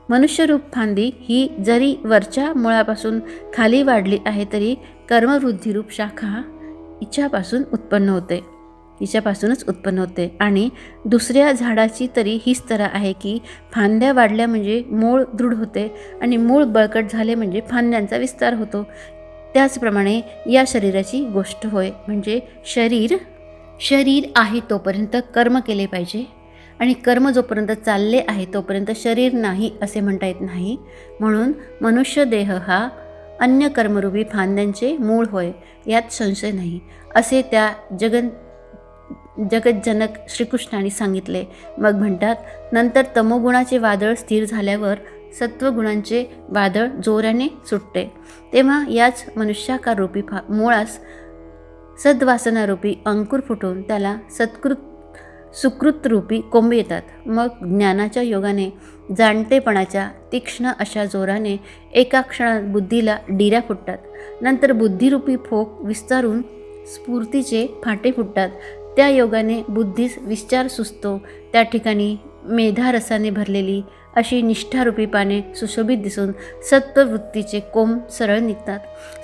मनुष्यरूप फांदी ही जरी वरच्या मुळापासून खाली वाढली आहे तरी कर्मवृद्धिरूप शाखा हिच्यापासूनच उत्पन्न होते आणि दुसऱ्या झाडाची तरी हीच तऱ्हा आहे की फांद्या वाढल्या म्हणजे मूळ दृढ होते आणि मूळ बळकट झाले म्हणजे फांद्यांचा विस्तार होतो. त्याचप्रमाणे या शरीराची गोष्ट होय. म्हणजे शरीर आहे तोपर्यंत कर्म केले पाहिजे आणि कर्म जोपर्यंत चालले आहे तोपर्यंत शरीर नाही असे म्हणता येत नाही. म्हणून मनुष्य देह हा अन्य कर्मरूपी फांद्यांचे मूळ होय, यात संशय नाही असे त्या जगज्जनक श्रीकृष्णाने सांगितले. मग म्हणतात, नंतर तमोगुणाचे वादळ स्थिर झाल्यावर सत्वगुणांचे वादळ जोराने सुटते. तेव्हा याच मनुष्याकार रूपी मुळास सद्वासनारूपी अंकुर फुटून त्याला सुकृतरूपी कोंबे येतात. मग ज्ञानाच्या योगाने जाणतेपणाच्या तीक्ष्ण अशा जोराने एका क्षणात बुद्धीला डिऱ्या फुटतात. नंतर बुद्धिरूपी फोक विस्तारून स्फूर्तीचे फाटे फुटतात. त्या योगाने बुद्धीस विचार सुचतो. त्या ठिकाणी मेधारसाने भरलेली अशी निष्ठारूपी पाने सुशोभित दिसून सत्ववृत्तीचे कोंब सरळ निघतात.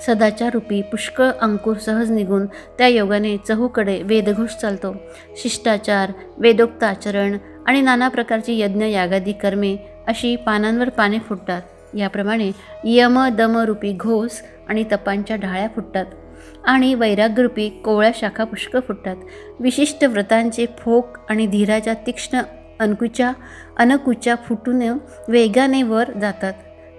सदाचाररूपी पुष्कळ अंकुर सहज निघून त्या योगाने चहूकडे वेदघोष चालतो. शिष्टाचार, वेदोक्त आचरण आणि नाना प्रकारची यज्ञ यागादी कर्मे अशी पानांवर पाने फुटतात. याप्रमाणे यम दम रूपी घोस आणि तपांच्या ढाळ्या फुटतात आणि वैराग्यरूपी कोवळ्या शाखा पुष्कळ फुटतात. विशिष्ट व्रतांचे फोक आणि धीराच्या तीक्ष्ण अनकुच्या फुटून वेगाने वर जातात.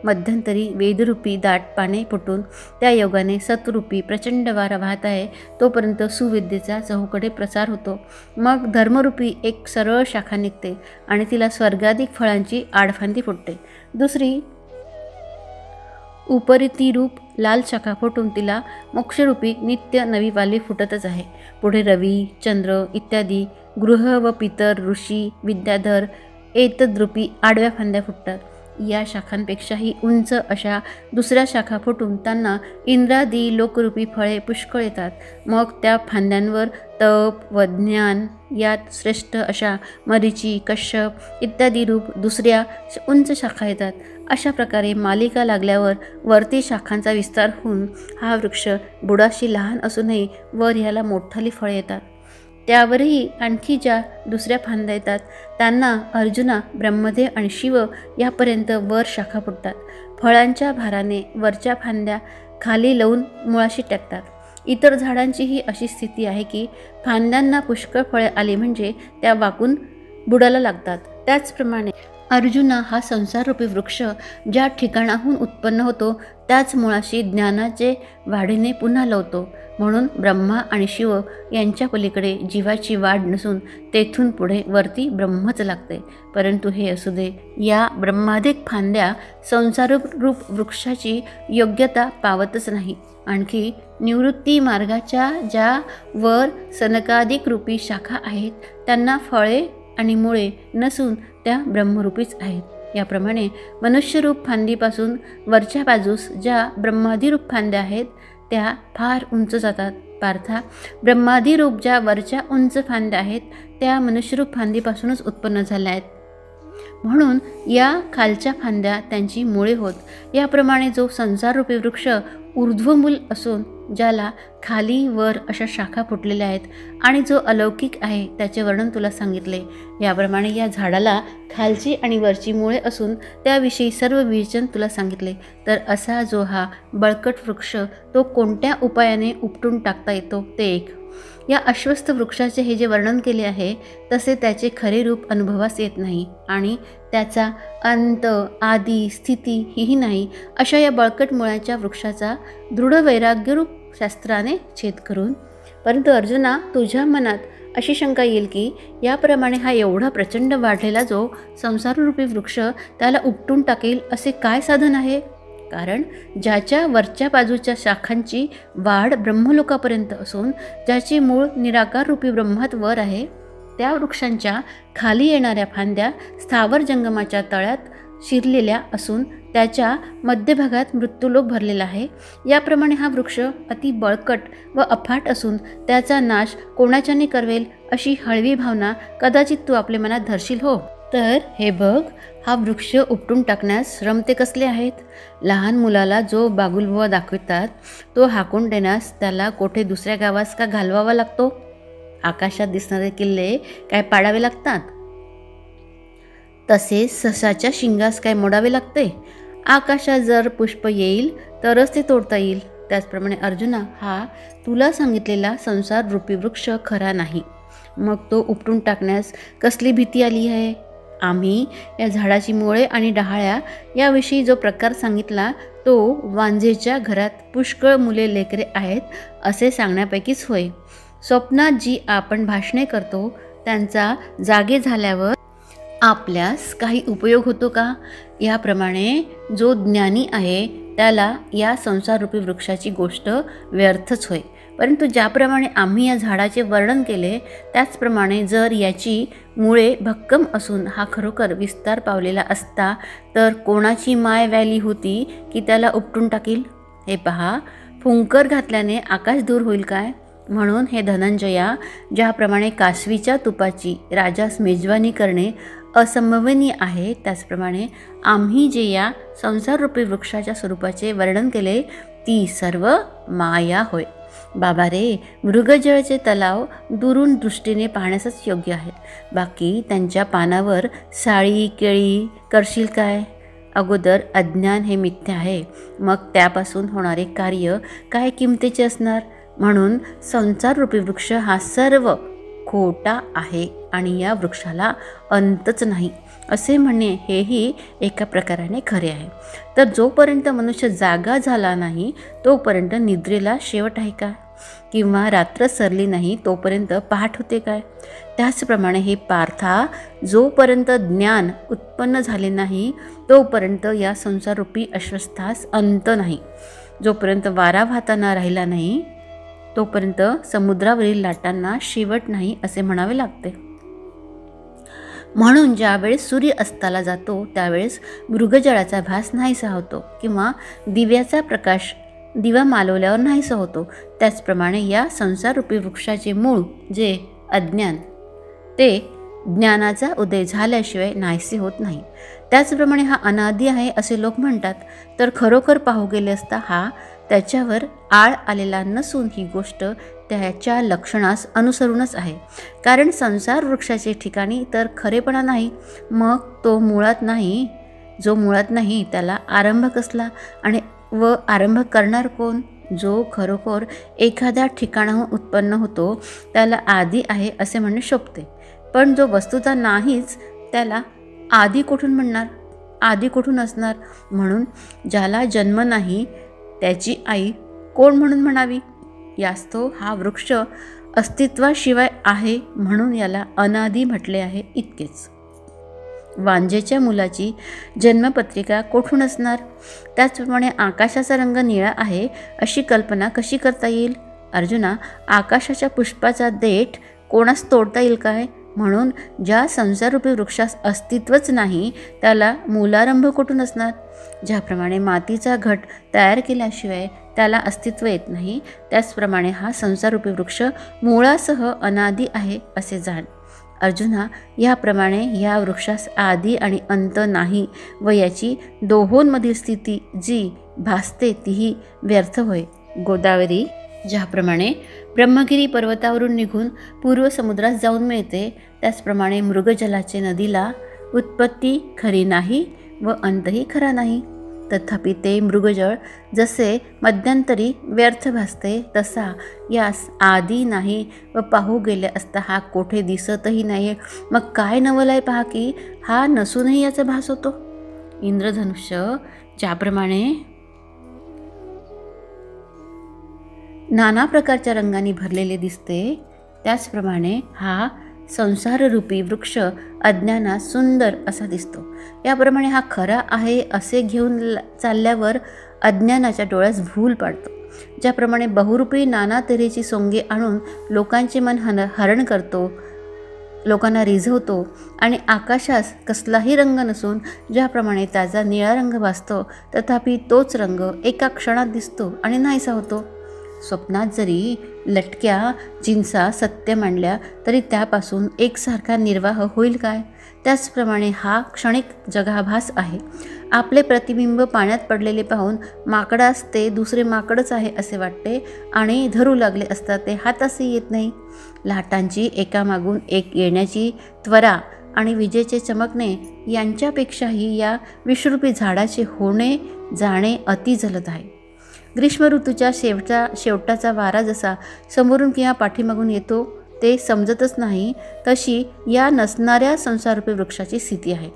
मध्यंतरी वेदरूपी दाट पाने फुटून त्या योगाने सत्रूपी प्रचंड वारा वाहत आहे तोपर्यंत सुविद्येचा चहूकडे प्रसार होतो. मग धर्मरूपी एक सरळ शाखा निघते आणि तिला स्वर्गाधिक फळांची आडफांदी फुटते. दुसरी उपरितिरूप लाल शाखा फुटून तिला मोक्षरूपी नित्य नवी पालवी फुटतच आहे. पुढे रवी, चंद्र इत्यादी गृह व पितर, ऋषी, विद्याधर एतद्रूपी आडव्या फांद्या फुटतात. या शाखांपेक्षाही उंच अशा दुसऱ्या शाखा फुटून त्यांना इंद्रादी लोकरूपी फळे पुष्कळ येतात. मग त्या फांद्यांवर तप व ज्ञान यात श्रेष्ठ अशा मरीची, कश्यप इत्यादी रूप दुसऱ्या उंच शाखा येतात. अशा प्रकारे मालिका लागल्यावर वरती शाखांचा विस्तार होऊन हा वृक्ष बुडाशी लहान असूनही वर ह्याला मोठाली फळे येतात. त्यावरही आणखी ज्या दुसऱ्या फांद्या येतात त्यांना अर्जुना, ब्रह्मदेव आणि शिव यापर्यंत वर शाखा फुटतात. फळांच्या भाराने वरच्या फांद्या खाली लावून मुळाशी टाकतात. इतर झाडांचीही अशी स्थिती आहे की फांद्यांना पुष्कळ फळे आली म्हणजे त्या वाकून बुडाला लागतात. त्याचप्रमाणे अर्जुना हा संसाररूपी वृक्ष ज्या ठिकाणाहून उत्पन्न होतो त्याच मुळाशी ज्ञानाचे वाढीने पुन्हा लावतो. म्हणून ब्रह्मा आणि शिव यांच्या पलीकडे जीवाची वाढ नसून तेथून पुढे वरती ब्रह्मच लागते. परंतु हे असू दे, या ब्रह्मादिक फांद्या संसाररूप वृक्षाची योग्यता पावतच नाही. आणखी निवृत्ती मार्गाच्या ज्या वर सनकादिक रूपी शाखा आहेत त्यांना फळे आणि मुळे नसून त्या ब्रह्मरूपीच आहेत. याप्रमाणे मनुष्यरूप फांदीपासून वरच्या बाजूस ज्या ब्रह्मादिरूप फांद्या आहेत त्या फार उंच जातात. पार्था, ब्रह्मादिरूप ज्या वरच्या उंच फांद्या आहेत त्या मनुष्यरूप फांदीपासूनच उत्पन्न झाल्या आहेत. म्हणून या खालच्या फांद्या त्यांची मुळे होत. याप्रमाणे जो संसाररूपी वृक्ष ऊर्ध्वमूल असून ज्याला खाली वर अशा शाखा फुटलेल्या आहेत आणि जो अलौकिक आहे त्याचे वर्णन तुला सांगितले. याप्रमाणे या झाडाला खालची आणि वरची मुळे असून त्याविषयी सर्व विवेचन तुला सांगितले. तर असा जो हा बळकट वृक्ष तो कोणत्या उपायाने उपटून टाकता येतो ते एक. या अश्वस्थ वृक्षाचे हे जे वर्णन केले आहे तसे त्याचे खरे रूप अनुभवास येत नाही आणि त्याचा अंत, आदी, स्थिती हीही नाही. अशा या बळकट मुळाच्या वृक्षाचा दृढ वैराग्यरूप शास्त्राने छेद करून, परंतु अर्जुना, तुझ्या मनात अशी शंका येईल की याप्रमाणे हा एवढा प्रचंड वाढलेला जो संसाररूपी वृक्ष त्याला उपटून टाकेल असे काय साधन आहे? कारण ज्याच्या वरच्या बाजूच्या शाखांची वाढ ब्रह्मलोकापर्यंत असून ज्याचे मूळ निराकार रूपी ब्रह्मात वर आहे त्या वृक्षांच्या खाली येणाऱ्या फांद्या स्थावर जंगमाच्या तळ्यात शिरलेल्या असून त्याच्या मध्यभागात मृत्यूलोक भरलेला आहे. याप्रमाणे हा वृक्ष अति बळकट व अफाट असून त्याचा नाश कोणाच्याने करवेल अशी हळवी भावना कदाचित तू आपल्या मनात धरशील हो. तर हे बघ, हा वृक्ष उपटून टाकण्यास श्रम ते कसले आहेत. लहान मुलाला जो बागुलबुवा दाखवितात तो हाकून देण्यास त्याला कोठे दुसऱ्या गावास का घालवावा लागतो? आकाशात दिसणारे किल्ले काय पाडावे लागतात? तसेच ससाच्या शिंगास काय मोडावे लागते? आकाशात जर पुष्प येईल तरच ते तोडता येईल. त्याचप्रमाणे अर्जुना, हा तुला सांगितलेला संसार रूपी वृक्ष खरा नाही. मग तो उपटून टाकण्यास कसली भीती आली आहे? आम्ही या झाडाची मुळे आणि डहाळ्या याविषयी जो प्रकार सांगितला तो वांझेच्या घरात पुष्कळ मुले लेकरे आहेत असे सांगण्यापैकीच होय. स्वप्नात जी आपण भाषणे करतो त्यांचा जागे झाल्यावर आपल्यास काही उपयोग होतो का? याप्रमाणे जो ज्ञानी आहे त्याला या संसाररूपी वृक्षाची गोष्ट व्यर्थच होय. परंतु ज्याप्रमाणे आम्ही या झाडाचे वर्णन केले त्याचप्रमाणे जर याची मुळे भक्कम असून हा खरोखर विस्तार पावलेला असता तर कोणाची माय व्याली होती की त्याला उपटून टाकील? हे पहा, फुंकर घातल्याने आकाश दूर होईल काय? म्हणून हे धनंजया, ज्याप्रमाणे कासवीच्या तुपाची राजास मेजवानी करणे असंभवनीय आहे त्याचप्रमाणे आम्ही जे या संसाररूपी वृक्षाच्या स्वरूपाचे वर्णन केले ती सर्व माया होय. बाबा रे, मृगजळचे तलाव दुरून दृष्टीने पाहण्यासच योग्य आहेत. बाकी त्यांच्या पानावर साळी केळी करशील काय? अगोदर अज्ञान हे मिथ्या आहे, मग त्यापासून होणारे कार्य काय किमतीचे असणार. म्हणून संसाररूपी वृक्ष हा सर्व खोटा आहे आणि या वृक्षाला अंतच नाही असे म्हणणे हेही एका प्रकाराने खरे आहे. तर जोपर्यंत मनुष्य जागा झाला नाही तोपर्यंत निद्रेला शेवट आहे का? किंवा रात्र सरली नाही तोपर्यंत पहाट होते काय? त्याचप्रमाणे हे पार्था, जोपर्यंत ज्ञान उत्पन्न झाले नाही तोपर्यंत या संसाररूपी अश्वस्थास अंत नाही. जोपर्यंत वारा वाहताना राहिला नाही तोपर्यंत समुद्रावरील लाटांना शेवट नाही असे म्हणावे लागते. म्हणून ज्यावेळेस सूर्य अस्ताला जातो त्यावेळेस मृगजळाचा भास नाहीसा होतो किंवा दिव्याचा प्रकाश दिवा मालवल्यावर नाहीसा होतो. त्याचप्रमाणे या संसाररूपी वृक्षाचे मूळ जे अज्ञान ते ज्ञानाचा उदय झाल्याशिवाय नाहीसे होत नाही. त्याचप्रमाणे हा अनादी आहे असे लोक म्हणतात, तर खरोखर पाहू गेले असता हा त्याच्यावर आळ आलेला नसून ही गोष्ट त्याच्या लक्षणास अनुसरूनच आहे. कारण संसार वृक्षाचे ठिकाणी तर खरेपणा नाही, मग तो मुळात नाही. जो मुळात नाही त्याला आरंभ कसला आणि व आरंभ करणार कोण? जो खरोखर एखाद्या ठिकाणाहून उत्पन्न होतो त्याला आदी आहे असे म्हणणे शोभते. पण जो वस्तुता नाहीच त्याला आदी कुठून म्हणणार? आदी कुठून असणार? म्हणून ज्याला जन्म नाही त्याची आई कोण म्हणून म्हणावी? यास्तव हा वृक्ष अस्तित्वाशिवाय आहे म्हणून याला अनादी म्हटले आहे इतकेच. वांजेच्या मुलाची जन्मपत्रिका कोठून असणार? त्याचप्रमाणे आकाशाचा रंग निळा आहे अशी कल्पना कशी करता येईल? अर्जुना, आकाशाच्या पुष्पाचा देठ कोणास तोडता येईल काय? म्हणून ज्या संसाररूपी वृक्षास अस्तित्वच नाही त्याला मूलारंभ कुठून असणार? ज्याप्रमाणे मातीचा घट तयार केल्याशिवाय त्याला अस्तित्व येत नाही त्याचप्रमाणे हा संसाररूपी वृक्ष मुळासह अनादी आहे असे जाण. अर्जुना, याप्रमाणे या वृक्षास आदी आणि अंत नाही व याची दोहोंमधील स्थिती जी भासते तीही व्यर्थ होय. गोदावरी ज्याप्रमाणे ब्रह्मगिरी पर्वतावरून निघून पूर्व समुद्रात जाऊन मिळते त्याचप्रमाणे मृगजलाचे नदीला उत्पत्ती खरी नाही व अंतही खरा नाही. तथापि ते मृगजळ जसे मध्यंतरी व्यर्थ भासते तसा यास आदी नाही व पाहू गेले असता हा कोठे दिसतही नाही. मग काय नवल आहे पहा की हा नसूनही याचा भास होतो. इंद्रधनुष्य ज्याप्रमाणे नाना प्रकारच्या रंगांनी भरलेले दिसते त्याचप्रमाणे हा संसाररूपी वृक्ष अज्ञानात सुंदर असा दिसतो. याप्रमाणे हा खरा आहे असे घेऊन चालल्यावर अज्ञानाच्या डोळ्यास भूल पाडतो. ज्याप्रमाणे बहुरूपी नाना तऱ्हेची सोंगे आणून लोकांचे मन हरण करतो, लोकांना रिझवतो आणि आकाशास कसलाही रंग नसून ज्याप्रमाणे त्याचा निळा रंग भासतो तथापि तोच रंग एका क्षणात दिसतो आणि नाहीसा होतो. स्वप्नात जरी लटक्या जिन्सा सत्य मांडल्या तरी त्यापासून एकसारखा निर्वाह होईल काय? त्याचप्रमाणे हा क्षणिक जगाभास आहे. आपले प्रतिबिंब पाण्यात पडलेले पाहून माकडास ते दुसरे माकडच आहे असे वाटते आणि धरू लागले असता ते हातासही येत नाही. लाटांची एकामागून एक येण्याची त्वरा आणि विजेचे चमकणे यांच्यापेक्षाही या विषरूपी झाडाचे होणे जाणे अति जलद आहे. ग्रीष्म ऋतूच्या शेवटाचा वारा जसा समोरून किंवा पाठीमागून येतो ते समजतच नाही तशी या नसणाऱ्या संसाररूपी वृक्षाची स्थिती आहे.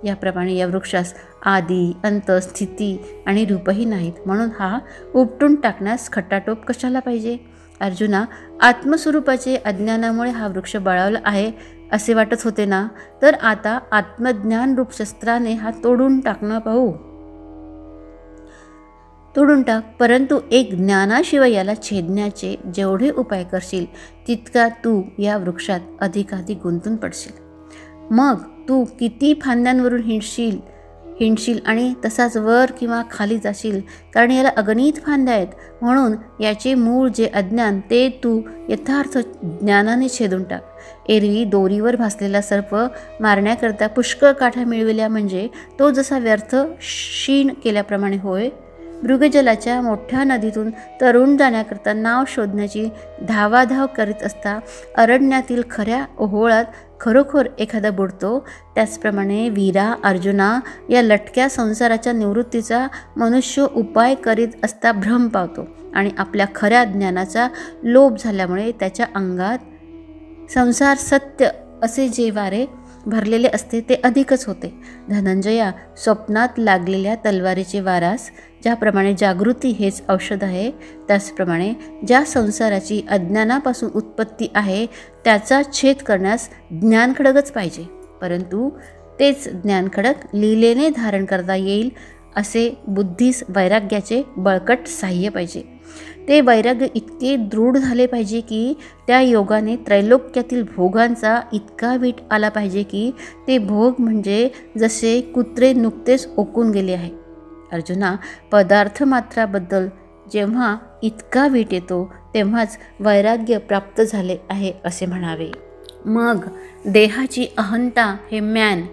याप्रमाणे या वृक्षास आदी अंत स्थिती आणि रूपही नाहीत. म्हणून हा उपटून टाकण्यास खटाटोप कशाला पाहिजे? अर्जुना, आत्मस्वरूपाचे अज्ञानामुळे हा वृक्ष बळावला आहे असे वाटत होते ना, तर आता आत्मज्ञान रूप शस्त्राने हा तोडून टाकणं पाहू. तोडून टाक, परंतु एक ज्ञानाशिवाय याला छेदण्याचे जेवढे उपाय करशील तितका तू या वृक्षात अधिकाधिक गुंतून पडशील. मग तू किती फांद्यांवरून हिंडशील आणि तसाच वर किंवा खाली जाशील, कारण याला अगणित फांद्या आहेत. म्हणून याचे मूळ जे अज्ञान ते तू यथार्थ ज्ञानाने छेदून टाक. एरवी दोरीवर भासलेला सर्प मारण्याकरता पुष्कळ काठ्या मिळविल्या म्हणजे तो जसा व्यर्थ शीण केल्याप्रमाणे होय, मृगजलाच्या मोठ्या नदीतून तरुण जाण्याकरता नाव शोधण्याची धावाधाव करीत असता अरण्यातील खऱ्या ओहोळात खरोखर एखादा बुडतो, त्याचप्रमाणे वीरा अर्जुना या लटक्या संसाराच्या निवृत्तीचा मनुष्य उपाय करीत असता भ्रम पावतो आणि आपल्या खऱ्या ज्ञानाचा लोभ झाल्यामुळे त्याच्या अंगात संसार सत्य असे जे वारे भरलेले असते ते अधिकच होते. धनंजया, स्वप्नात लागलेल्या तलवारीचे वारास ज्याप्रमाणे जागृती हेच औषध आहे, त्याचप्रमाणे ज्या संसाराची अज्ञानापासून उत्पत्ती आहे त्याचा छेद करण्यास ज्ञानखडगच पाहिजे. परंतु तेच ज्ञानखडक लीलेने धारण करता येईल असे बुद्धीस वैराग्याचे बळकट साह्य पाहिजे. ते वैराग्य इतके दृढ झाले पाहिजे की त्या योगाने त्रैलोक्यातील भोगांचा इतका वीट आला पाहिजे की ते भोग म्हणजे जसे कुत्रे नुकतेच ओकून गेले आहे. अर्जुना, पदार्थ मात्राबद्दल जेव्हा इतका वीट येतो तेव्हाच वैराग्य प्राप्त झाले आहे असे म्हणावे. मग देहाची अहंता हे म्यान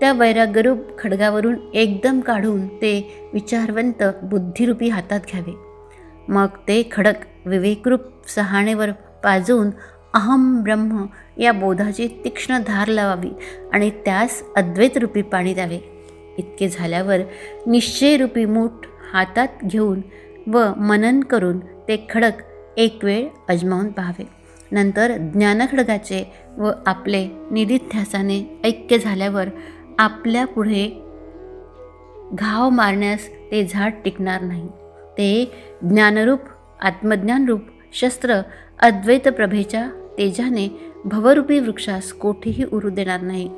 त्या वैराग्यरूप खडगावरून एकदम काढून ते विचारवंत बुद्धिरूपी हातात घ्यावे. मग ते खडक विवेकरूप सहाणेवर पाजवून अहम ब्रह्म या बोधाची तीक्ष्ण धार लावावी आणि त्यास अद्वैतरूपी पाणी द्यावे. इतके झाल्यावर निश्चयरूपी मूठ हातात घेऊन व मनन करून ते खडक एक वेळ अजमावून पाहावे. नंतर ज्ञानखडगाचे व आपले निदिध्यासाने ऐक्य झाल्यावर आपल्या पुढे घाव मारण्यास ते झाड टिकणार नाही. ते ज्ञानरूप आत्मज्ञानरूप शस्त्र अद्वैत प्रभेच्या तेजाने भवरूपी वृक्षास कोठेही उरू देणार नाही.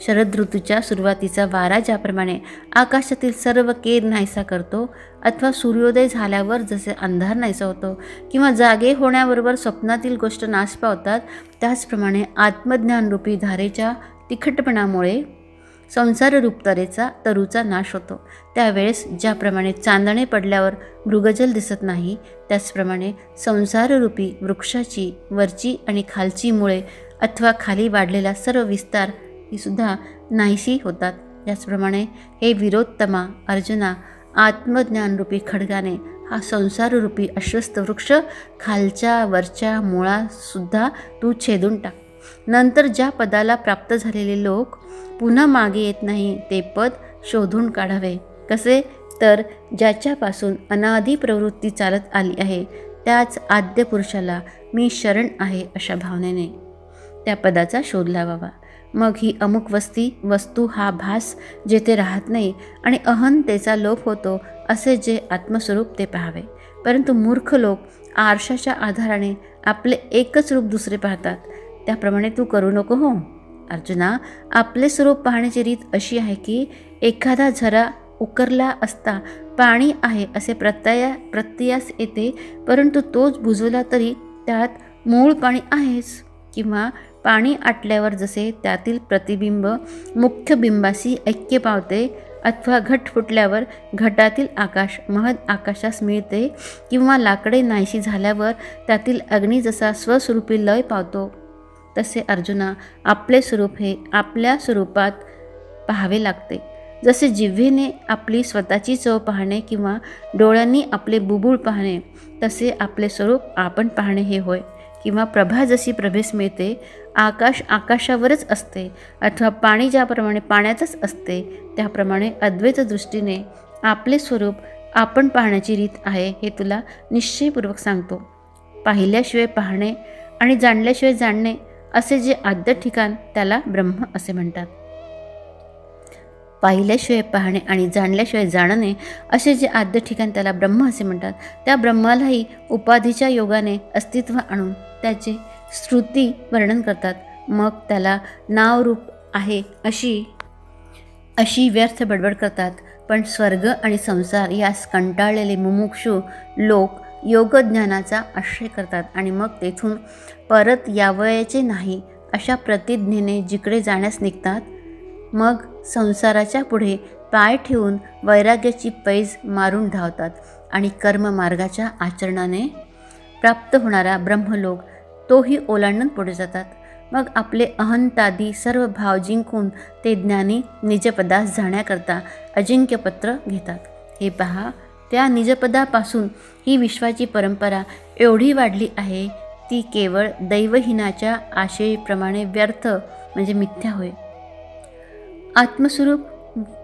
शरद ऋतूच्या सुरुवातीचा वारा ज्याप्रमाणे आकाशातील सर्व केर नाहीसा करतो, अथवा सूर्योदय झाल्यावर जसे अंधार नाहीसा होतो किंवा जागे होण्याबरोबर स्वप्नातील गोष्ट नाश पावतात, त्याचप्रमाणे आत्मज्ञानरूपी धारेच्या तिखटपणामुळे संसाररूप तरूचा नाश होतो. त्यावेळेस ज्याप्रमाणे चांदणे पडल्यावर मृगजल दिसत नाही, त्याचप्रमाणे संसाररूपी वृक्षाची वरची आणि खालची मुळे अथवा खाली वाढलेला सर्व विस्तार ही सुद्धा नाहीशी होतात. त्याचप्रमाणे हे विरोत्तमा अर्जुना, आत्मज्ञानरूपी खडगाने हा संसाररूपी अश्वस्थ वृक्ष खालच्या वरच्या मुळासुद्धा तू छेदून टाक. नंतर ज्या पदाला प्राप्त झालेले लोक पुन्हा मागे येत नाही ते पद शोधून काढावे. कसे तर ज्याच्यापासून अनादी प्रवृत्ती चालत आली आहे त्याच आद्य पुरुषाला मी शरण आहे अशा भावनेने त्या पदाचा शोध लावावा. मग ही अमुक वस्तू हा भास जेथे राहत नाही आणि अहंतेचा लोप होतो असे जे आत्मस्वरूप ते पाहावे. परंतु मूर्ख लोक आरशाच्या आधाराने आपले एकच रूप दुसरे पाहतात. त्याप्रमाणे तू करू नको हो. अर्जुना, आपले स्वरूप पाहण्याची रीत अशी आहे की एखादा झरा उकरला असता पाणी आहे असे प्रत्ययास येते, परंतु तोच बुजवला तरी त्यात मूळ पाणी आहेच. किंवा पाणी आटल्यावर जसे त्यातील प्रतिबिंब मुख्य बिंबाशी ऐक्य पावते, अथवा घट फुटल्यावर घटातील आकाश महद आकाशास मिळते, किंवा लाकडे नाहीशी झाल्यावर त्यातील अग्नी जसा स्वस्वरूपी लय पावतो, तसे अर्जुना आपले स्वरूप हे आपल्या स्वरूपात पाहावे लागते. जसे जिव्हेने आपली स्वतःची चव पाहणे किंवा डोळ्यांनी आपले बुबुळ पाहणे, तसे आपले स्वरूप आपण पाहणे हे होय. किंवा प्रभा जशी प्रभेस मिळते, आकाश आकाशावरच असते, अथवा पाणी ज्याप्रमाणे पाण्यातच असते, त्याप्रमाणे अद्वैत दृष्टीने आपले स्वरूप आपण पाहण्याची रीत आहे हे तुला निश्चयपूर्वक सांगतो. पाहिल्याशिवाय पाहणे आणि जाणल्याशिवाय जाणणे असे जे आद्य ठिकाण त्याला ब्रह्म असे म्हणतात. पाहिल्याशिवाय पाहणे आणि जाणल्याशिवाय जाणणे असे जे आद्य ठिकाण त्याला ब्रह्म असे म्हणतात. त्या ब्रह्मालाही उपाधीच्या योगाने अस्तित्व आणून त्याचे श्रुती वर्णन करतात. मग त्याला नावरूप आहे अशी व्यर्थ बडबड करतात. पण स्वर्ग आणि संसार यास कंटाळलेले मुमुक्षू लोक योगज्ञानाचा आश्रय करतात आणि मग तेथून परत यावयाचे नाही अशा प्रतिज्ञेने जिकडे जाण्यास निघतात. मग संसाराच्या पुढे पाय ठेवून वैराग्याची पैज मारून धावतात आणि कर्ममार्गाच्या आचरणाने प्राप्त होणारा ब्रह्मलोक तोही ओलांडून पुढे जातात. मग आपले अहंतादी सर्व भाव जिंकून ते ज्ञानी निजपदास जाण्याकरता अजिंक्यपत्र घेतात. हे पहा, त्या निजपदापासून ही विश्वाची परंपरा एवढी वाढली आहे, ती केवळ दैवहीनाच्या आशेप्रमाणे व्यर्थ म्हणजे मिथ्या होय. आत्मस्वरूप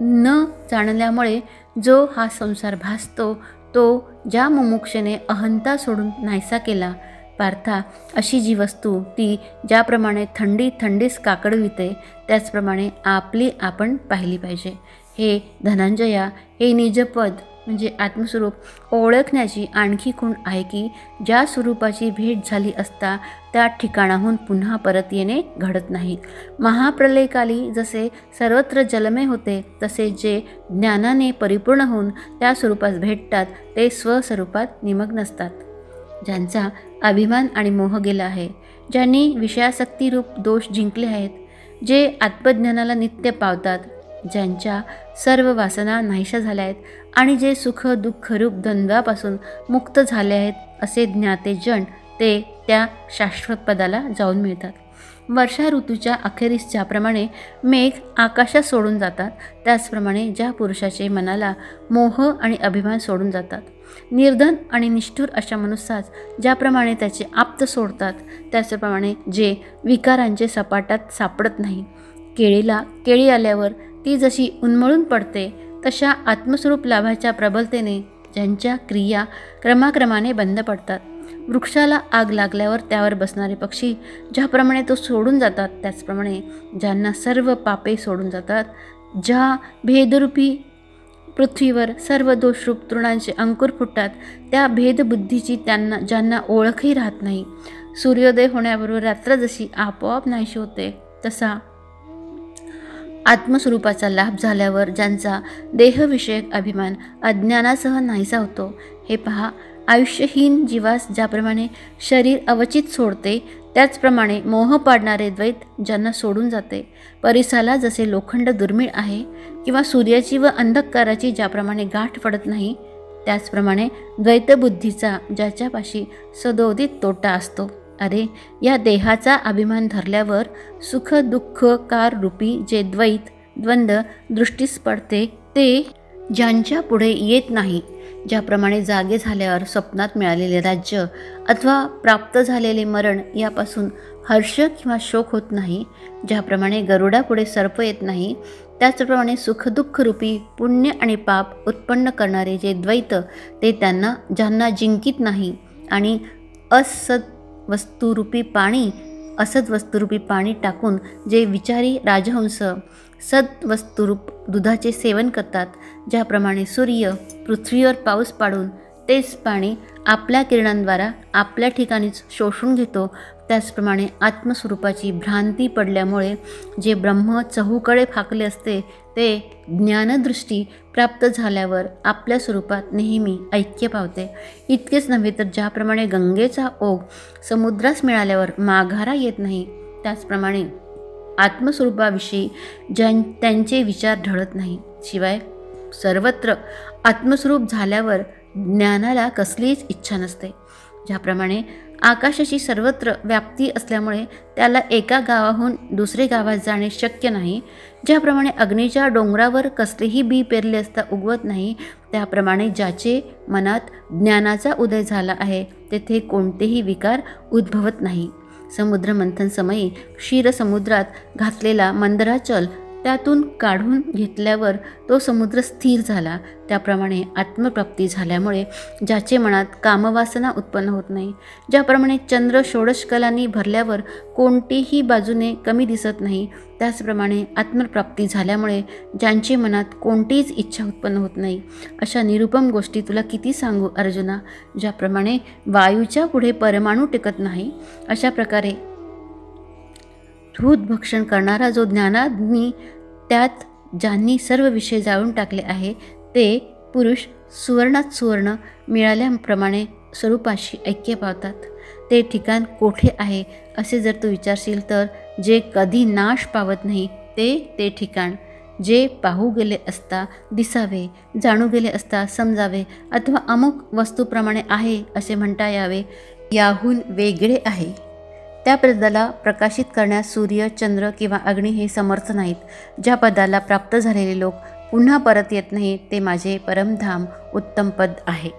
न जाणल्यामुळे जो हा संसार भासतो, तो ज्या मुमुक्षेने अहंता सोडून नाहीसा केला, पार्था, अशी जी वस्तू ती ज्याप्रमाणे थंडीस काकडविते, त्याचप्रमाणे आपली आपण पाहिली पाहिजे. हे धनंजया, हे निजपद म्हणजे आत्मस्वरूप ओळखण्याची आणखी खूण आहे की ज्या स्वरूपाची भेट झाली असता त्या ठिकाणाहून पुन्हा परत येणे घडत नाही. महाप्रलयकाली जसे सर्वत्र जलमय होते, तसे जे ज्ञानाने परिपूर्ण होऊन त्या स्वरूपास भेटतात ते स्वस्वरूपात निमग्न असतात. ज्यांचा अभिमान आणि मोह गेला आहे, ज्यांनी विषयासक्तीरूप दोष जिंकले आहेत, जे आत्मज्ञानाला नित्य पावतात, ज्यांच्या सर्व वासना नाहीशा झाल्या आहेत आणि जे सुख दुःखरूप द्वंद्वापासून मुक्त झाले आहेत, असे ज्ञाते जन ते त्या शाश्वत पदाला जाऊन मिळतात. वर्षा ऋतूच्या अखेरीस ज्याप्रमाणे मेघ आकाशात सोडून जातात, त्याचप्रमाणे ज्या पुरुषाचे मनाला मोह आणि अभिमान सोडून जातात, निर्धन आणि निष्ठुर अशा मनुष्यास ज्याप्रमाणे त्याचे आप्त सोडतात, त्याचप्रमाणे जे विकारांचे सपाटात सापडत नाही, केळीला केळी आल्यावर ती जशी उन्मळून पडते, तशा आत्मस्वरूप लाभाच्या प्रबलतेने ज्यांच्या क्रिया क्रमाक्रमाने बंद पडतात, वृक्षाला आग लागल्यावर त्यावर बसणारे पक्षी ज्याप्रमाणे तो सोडून जातात, त्याचप्रमाणे ज्यांना सर्व पापे सोडून जातात, ज्या भेदरूपी पृथ्वीवर सर्व दोषरूप तृणांचे अंकुर फुटतात, त्या भेदबुद्धीची ज्यांना ओळखही राहत नाही, सूर्योदय होण्याबरोबर रात्र जशी आपोआप नाहीशी होते, तसा आत्मस्वरूपाचा लाभ झाल्यावर ज्यांचा देहविषयक अभिमान अज्ञानासह नाहीसा होतो. हे पहा, आयुष्यहीन जीवास ज्याप्रमाणे शरीर अवचित सोडते, त्याचप्रमाणे मोह पाडणारे द्वैत ज्यांना सोडून जाते. परिसाला जसे लोखंड दुर्मिळ आहे किंवा सूर्याची व अंधकाराची ज्याप्रमाणे गाठ पडत नाही, त्याचप्रमाणे द्वैतबुद्धीचा ज्याच्यापाशी सदोदित तोटा असतो. अरे, या देहाचा अभिमान धरल्यावर सुख दुःख कार रूपी जे द्वंद्व दृष्टीस पडते, ते ज्यांच्या पुढे येत नाही. ज्याप्रमाणे जागे झाल्यावर स्वप्नात मिळालेले राज्य अथवा प्राप्त झालेले मरण यापासून हर्ष किंवा शोक होत नाही, ज्याप्रमाणे गरुडापुढे सर्प येत नाही, त्याचप्रमाणे सुखदुःख रूपी पुण्य आणि पाप उत्पन्न करणारे जे द्वैत ते ज्यांना जिंकित नाही आणि असद्वस्तुरूपी पाणी टाकून जे विचारी राजहंस सद्वस्तुरूप दुधाचे सेवन करतात, ज्याप्रमाणे सूर्य पृथ्वीवर पाऊस पाडून तेच पाणी आपल्या किरणांद्वारा आपल्या ठिकाणीच शोषून घेतो, त्याचप्रमाणे आत्मस्वरूपाची भ्रांती पडल्यामुळे जे ब्रह्म चहूकडे फाकले असते, ते ज्ञानदृष्टी प्राप्त झाल्यावर आपल्या स्वरूपात नेहमी ऐक्य पावते. इतकेच नव्हे तर ज्याप्रमाणे गंगेचा ओघ समुद्रास मिळाल्यावर माघारा येत नाही, त्याचप्रमाणे आत्मस्वरूपाविषयी त्यांचे विचार ढळत नाही. शिवाय सर्वत्र आत्मस्वरूप झाल्यावर ज्ञानाला कसलीच इच्छा नसते. ज्याप्रमाणे आकाशाची सर्वत्र व्याप्ती असल्यामुळे त्याला एका गावाहून दुसरे गावात जाणे शक्य नाही, ज्याप्रमाणे अग्नीच्या डोंगरावर कसलेही बी पेरले असता उगवत नाही, त्याप्रमाणे ज्याचे मनात ज्ञानाचा उदय झाला आहे तेथे कोणतेही विकार उद्भवत नाही. समुद्र मंथन समयी क्षीरसमुद्रात घातलेला मंदराचल त्यातून काढून घेतल्यावर तो समुद्र स्थिर झाला, त्याप्रमाणे आत्मप्राप्ती झाल्यामुळे ज्याचे मनात कामवासना उत्पन्न होत नाही, ज्याप्रमाणे चंद्र षोडशकलांनी भरल्यावर कोणतीही बाजूने कमी दिसत नाही, त्याचप्रमाणे आत्मप्राप्ती झाल्यामुळे ज्यांचे मनात कोणतीच इच्छा उत्पन्न होत नाही. अशा निरुपम गोष्टी तुला किती सांगू अर्जुना. ज्याप्रमाणे वायूच्या पुढे परमाणू टिकत नाही, अशा प्रकारे भक्षण करणारा जो ज्ञानाग्नी, त्यात ज्यांनी सर्व विषय जाळून टाकले आहे, ते पुरुष सुवर्णात सुवर्ण मिळाल्याप्रमाणे स्वरूपाशी ऐक्य पावतात. ते ठिकाण कोठे आहे असे जर तू विचारशील तर जे कधी नाश पावत नाही ते ठिकाण, जे पाहू गेले असता दिसावे, जाणू गेले असता समजावे अथवा अमुक वस्तूप्रमाणे आहे असे म्हणता यावे, याहून वेगळे आहे. त्या पदाला प्रकाशित करण्यास सूर्य, चंद्र किंवा अग्नी हे समर्थ नाहीत. ज्या पदाला प्राप्त झालेले लोक पुन्हा परत येत नाही ते माझे परमधाम उत्तम पद आहे.